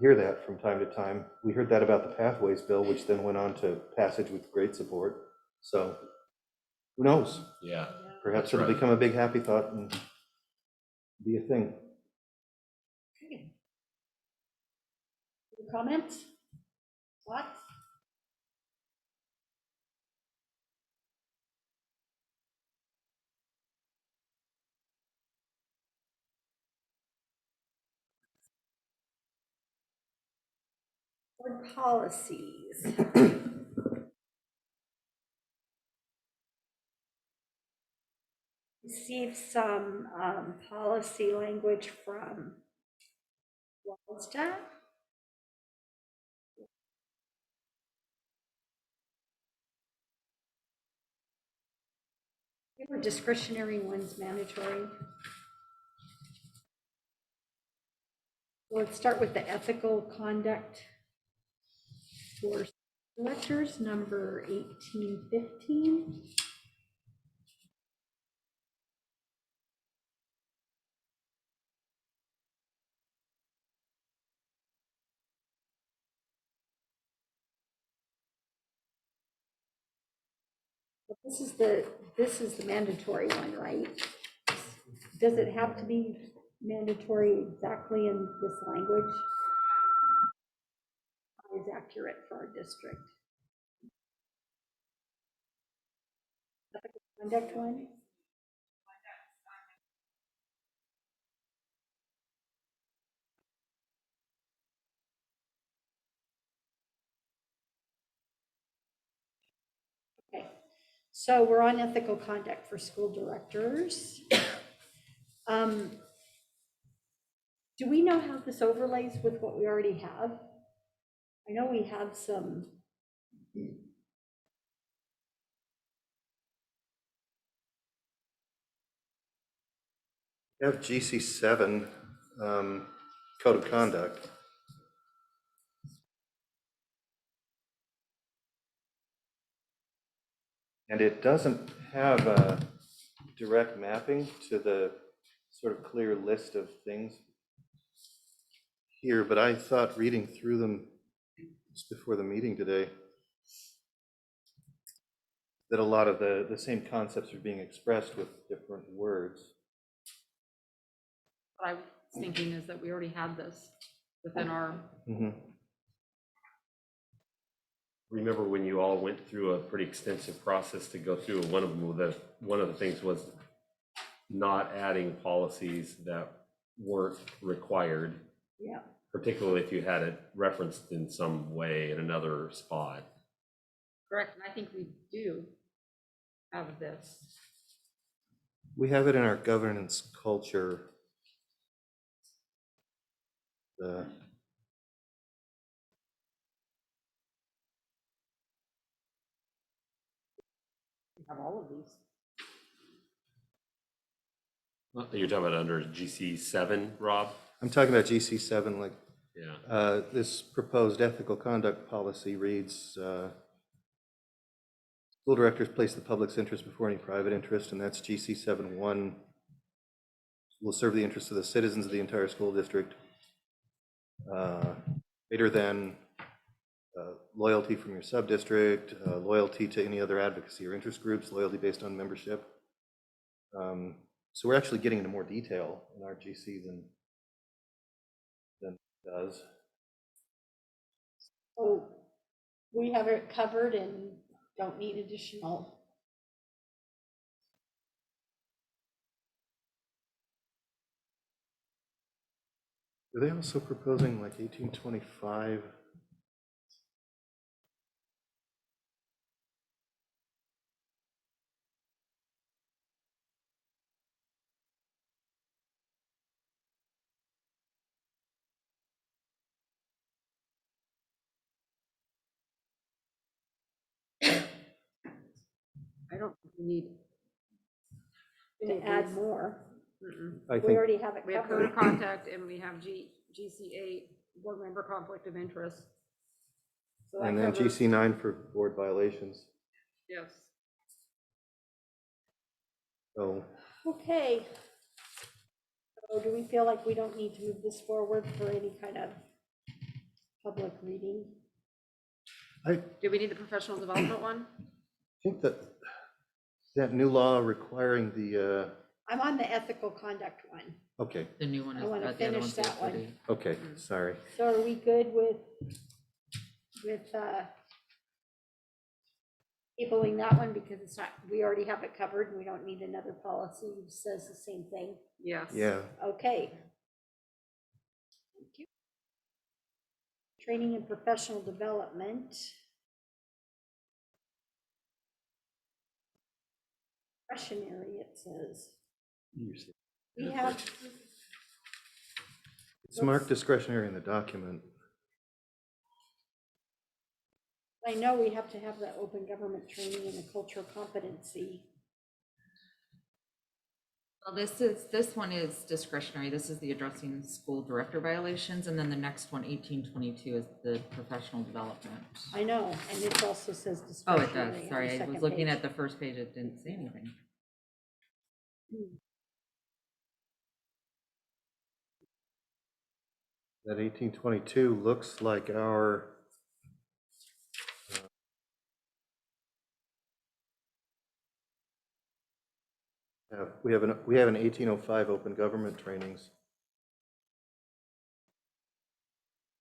Speaker 2: hear that from time to time. We heard that about the Pathways bill, which then went on to passage with great support. So who knows?
Speaker 14: Yeah.
Speaker 2: Perhaps
Speaker 14: that's
Speaker 2: it'll
Speaker 14: right.
Speaker 2: become a big happy thought and be a thing.
Speaker 1: Okay. Any comments? Thoughts? Board policies. Received some policy language from WASDA. There were discretionary ones, mandatory. Let's start with the ethical conduct for directors, number 1815. This is the mandatory one, right? Does it have to be mandatory exactly in this language? Is accurate for our district. Ethical conduct one? Okay, so we're on ethical conduct for school directors. Do we know how this overlays with what we already have? I know we have some. We
Speaker 2: have GC7 code of conduct. And it doesn't have a direct mapping to the sort of clear list of things here, but I thought reading through them just before the meeting today that a lot of the same concepts are being expressed with different words.
Speaker 21: thinking is that we already had this within our,
Speaker 14: Remember when you all went through a pretty extensive process to go through, one of the things was not adding policies that weren't required,
Speaker 1: Yeah.
Speaker 14: particularly if you had it referenced in some way in another spot.
Speaker 21: correct, and I think we do have this.
Speaker 2: We have it in our governance culture. The
Speaker 21: We have all of these.
Speaker 14: You're talking about under GC 7, Rob?
Speaker 2: I'm talking about GC 7, like,
Speaker 14: Yeah.
Speaker 2: this proposed ethical conduct policy reads, school directors place the public's interest before any private interest, and that's GC 7-1. Will serve the interests of the citizens of the entire school district. Greater than loyalty from your sub-district, loyalty to any other advocacy or interest groups, loyalty based on membership. So we're actually getting into more detail in our GC than it does.
Speaker 1: So we have it covered and don't need additional.
Speaker 2: Are they also proposing like 1825?
Speaker 21: I don't think we need.
Speaker 1: To add more.
Speaker 2: I
Speaker 1: We
Speaker 2: think
Speaker 1: already have it
Speaker 21: We have code
Speaker 1: covered.
Speaker 21: of contact and we have GC8, board member conflict of interest. So that
Speaker 2: and then
Speaker 21: covers-
Speaker 2: GC 9 for board violations.
Speaker 21: Yes.
Speaker 2: So
Speaker 1: Okay. So do we feel like we don't need to move this forward for any kind of public reading?
Speaker 2: I
Speaker 21: Do we need the professional development one?
Speaker 2: think that new law requiring the,
Speaker 1: I'm on the ethical conduct one.
Speaker 2: okay,
Speaker 18: The new one
Speaker 1: I
Speaker 18: is,
Speaker 1: wanna
Speaker 18: the other
Speaker 1: finish
Speaker 18: one's the
Speaker 1: that one.
Speaker 18: equity.
Speaker 2: okay, sorry.
Speaker 1: So are we good with tabling that one because it's not, we already have it covered and we don't need another policy which says the same thing?
Speaker 21: Yes.
Speaker 2: Yeah,
Speaker 1: Okay. Thank you. Training and professional development. Discretionary, it says. We have,
Speaker 2: it's marked discretionary in the document.
Speaker 1: I know we have to have the open government training and the cultural competency.
Speaker 18: Well, this one is discretionary. This is the addressing school director violations, and then the next one, 1822, is the professional development.
Speaker 1: I know, and it also says
Speaker 18: Oh,
Speaker 1: discretionary.
Speaker 18: it
Speaker 1: on
Speaker 18: does.
Speaker 1: the
Speaker 18: Sorry, I was
Speaker 1: second
Speaker 18: looking
Speaker 1: page.
Speaker 18: at the first page. It didn't say anything.
Speaker 2: That 1822 looks like our we have an 1805 open government trainings.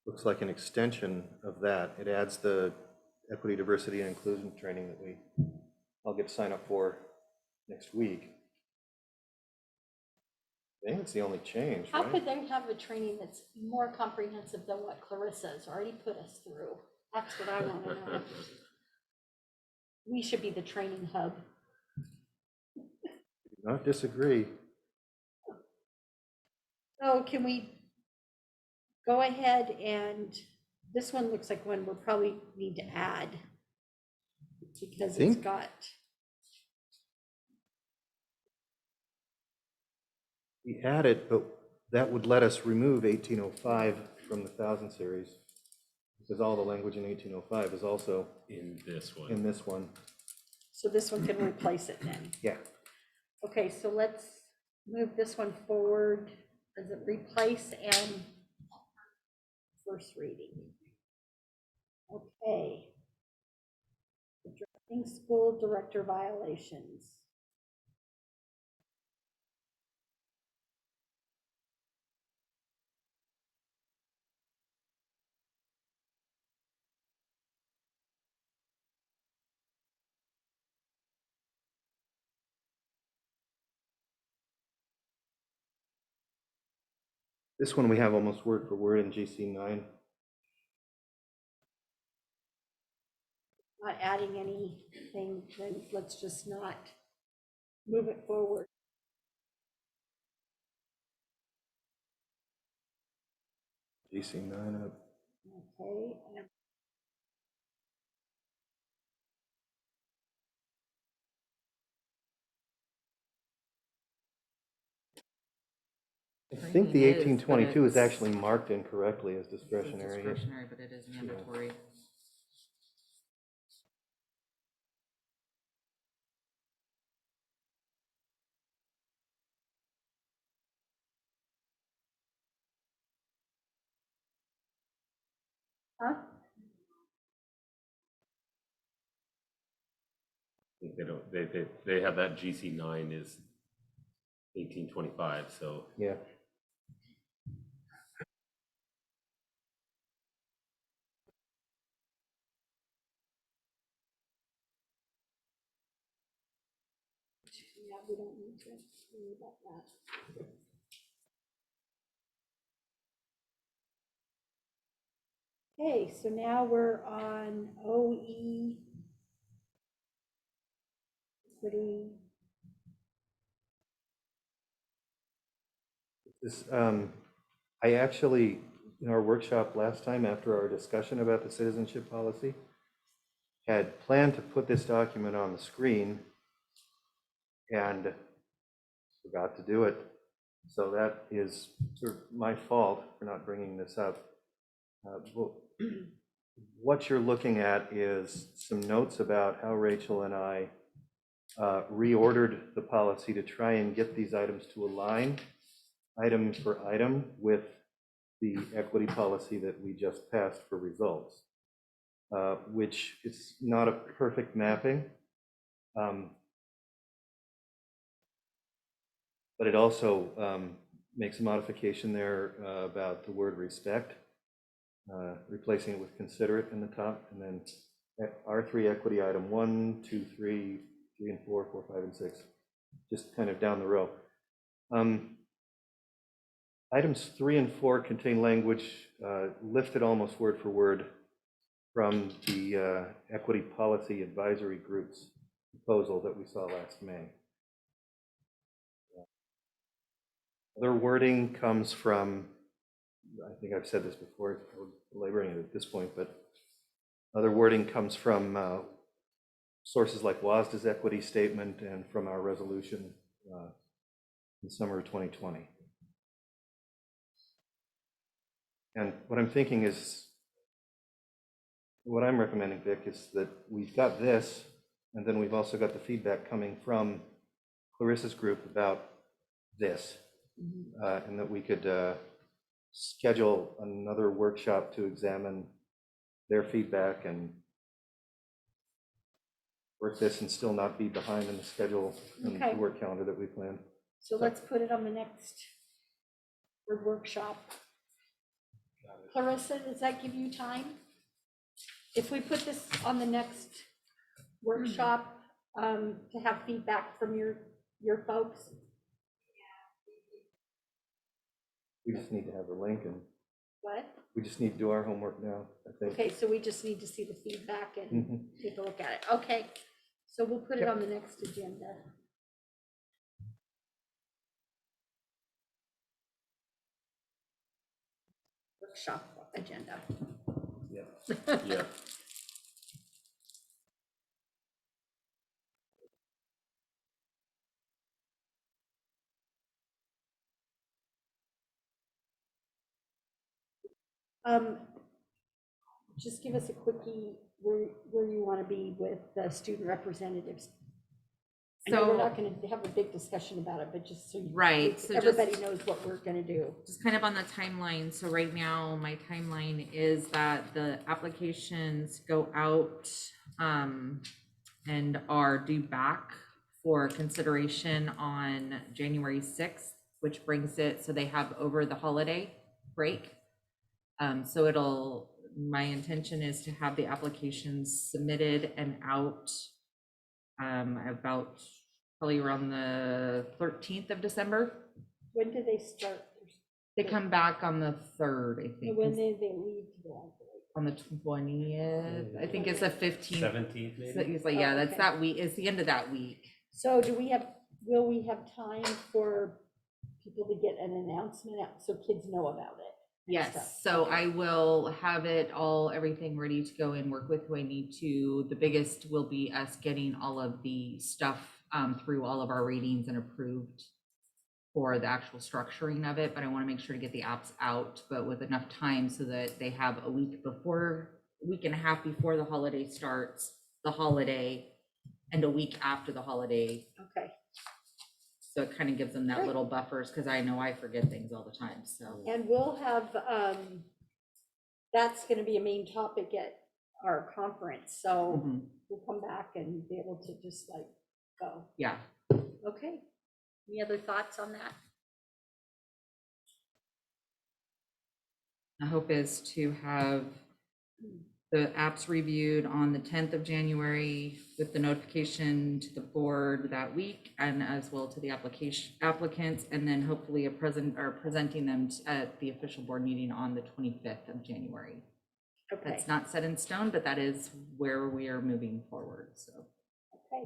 Speaker 2: Looks like an extension of that. It adds the equity, diversity, and inclusion training that I'll get to sign up for next week. I think it's the only change,
Speaker 1: How
Speaker 2: right?
Speaker 1: could they have a training that's more comprehensive than what Clarissa's already put us through? That's what I want to know. We should be the training hub.
Speaker 2: Not disagree.
Speaker 1: So can we go ahead and, this one looks like one we'll probably need to add because it's
Speaker 2: Think?
Speaker 1: got,
Speaker 2: We add it, but that would let us remove 1805 from the 1000 series because all the language in 1805 is also
Speaker 14: In this one.
Speaker 2: in this one.
Speaker 1: so this one can replace it then.
Speaker 2: Yeah.
Speaker 1: Okay, so let's move this one forward as a replace and first reading. Okay. Addressing school director violations.
Speaker 2: This one we have almost word for word in GC9.
Speaker 1: Not adding anything, then let's just not move it forward.
Speaker 2: GC9 up.
Speaker 1: Okay.
Speaker 2: I think the
Speaker 18: Training is,
Speaker 2: 1822
Speaker 18: but
Speaker 2: is
Speaker 18: it's-
Speaker 2: actually marked incorrectly as
Speaker 18: It's
Speaker 2: discretionary.
Speaker 18: discretionary, but it is mandatory.
Speaker 1: Huh?
Speaker 14: I think they don't, they have that GC9 is 1825, so.
Speaker 2: Yeah.
Speaker 1: Yeah, we don't need to worry about that. Okay, so now we're on OE. Equity.
Speaker 2: This, I actually, in our workshop last time, after our discussion about the citizenship policy, had planned to put this document on the screen and forgot to do it. So that is sort of my fault for not bringing this up. What you're looking at is some notes about how Rachel and I reordered the policy to try and get these items to align item for item with the equity policy that we just passed for results, which is not a perfect mapping. But it also makes a modification there about the word respect, replacing it with considerate in the top, and then R3 equity item 1, 2, 3, 3 and 4, 4, 5, and 6, just kind of down the row. Items 3 and 4 contain language lifted almost word for word from the Equity Policy Advisory Group's proposal that we saw last May. Other wording comes from, I think I've said this before, I'm belaboring it at this point, but other wording comes from sources like WASDA's equity statement and from our resolution in summer of 2020. And what I'm thinking is, what I'm recommending, Vic, is that we've got this, and then we've also got the feedback coming from Clarissa's group about this, and that we could schedule another workshop to examine their feedback and work this and still not be behind in the schedule and
Speaker 1: Okay.
Speaker 2: the work calendar that we planned.
Speaker 1: So let's put it on the next workshop. Clarissa, does that give you time? If we put this on the next workshop to have feedback from your folks?
Speaker 2: We just need to have the link, and
Speaker 1: What?
Speaker 2: we just need to do our homework now, I think.
Speaker 1: Okay, so we just need to see the feedback and
Speaker 2: Mhm.
Speaker 1: take a look at it. Okay, so we'll put it on the next agenda. Workshop agenda.
Speaker 2: Yeah.
Speaker 14: Yeah.
Speaker 1: Just give us a quickie where you want to be with the student representatives. I know we're
Speaker 18: So-
Speaker 1: not going to have a big discussion about it, but just so
Speaker 18: Right, so
Speaker 1: everybody
Speaker 18: just-
Speaker 1: knows what we're going to do.
Speaker 18: Just kind of on the timeline, so right now, my timeline is that the applications go out and are due back for consideration on January 6th, which brings it, so they have over the holiday break. So my intention is to have the applications submitted and out about probably around the 13th of December.
Speaker 1: When do they start?
Speaker 18: They come back on the 3rd, I think.
Speaker 1: When they leave to go on break?
Speaker 18: On the 20th, I think it's the 15th.
Speaker 16: 17th,
Speaker 18: So
Speaker 16: maybe?
Speaker 18: he's like, yeah,
Speaker 1: Oh,
Speaker 18: that's
Speaker 1: okay.
Speaker 18: that week, it's the end of that week.
Speaker 1: So will we have time for people to get an announcement out so kids know about it? and stuff?
Speaker 18: Yes, so I will have everything ready to go and work with who I need to. The biggest will be us getting all of the stuff through all of our ratings and approved for the actual structuring of it, but I want to make sure to get the apps out, but with enough time so that they have a week and a half before the holiday starts, the holiday, and a week after the holiday.
Speaker 1: Okay.
Speaker 18: So it kind of gives them that
Speaker 1: Great.
Speaker 18: little buffers, because I know I forget things all the time, so.
Speaker 1: And we'll have, that's gonna be a main topic at our conference, so
Speaker 18: Mhm.
Speaker 1: we'll come back and be able to just like go.
Speaker 18: Yeah.
Speaker 1: Okay. Any other thoughts on that?
Speaker 18: My hope is to have the apps reviewed on the 10th of January with the notification to the board that week and as well to the applicants, and then hopefully presenting them at the official board meeting on the 25th of January.
Speaker 1: Okay.
Speaker 18: That's not set in stone, but that is where we are moving forward, so.
Speaker 1: Okay.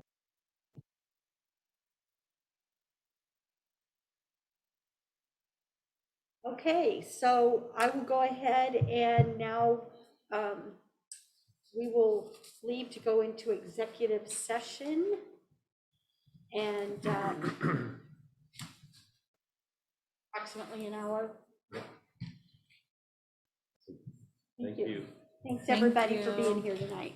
Speaker 1: Okay, so I will go ahead and now we will leave to go into executive session. And approximately an hour.
Speaker 14: Thank you.
Speaker 1: Thanks,
Speaker 18: Thank
Speaker 1: everybody, for
Speaker 18: you.
Speaker 1: being here tonight.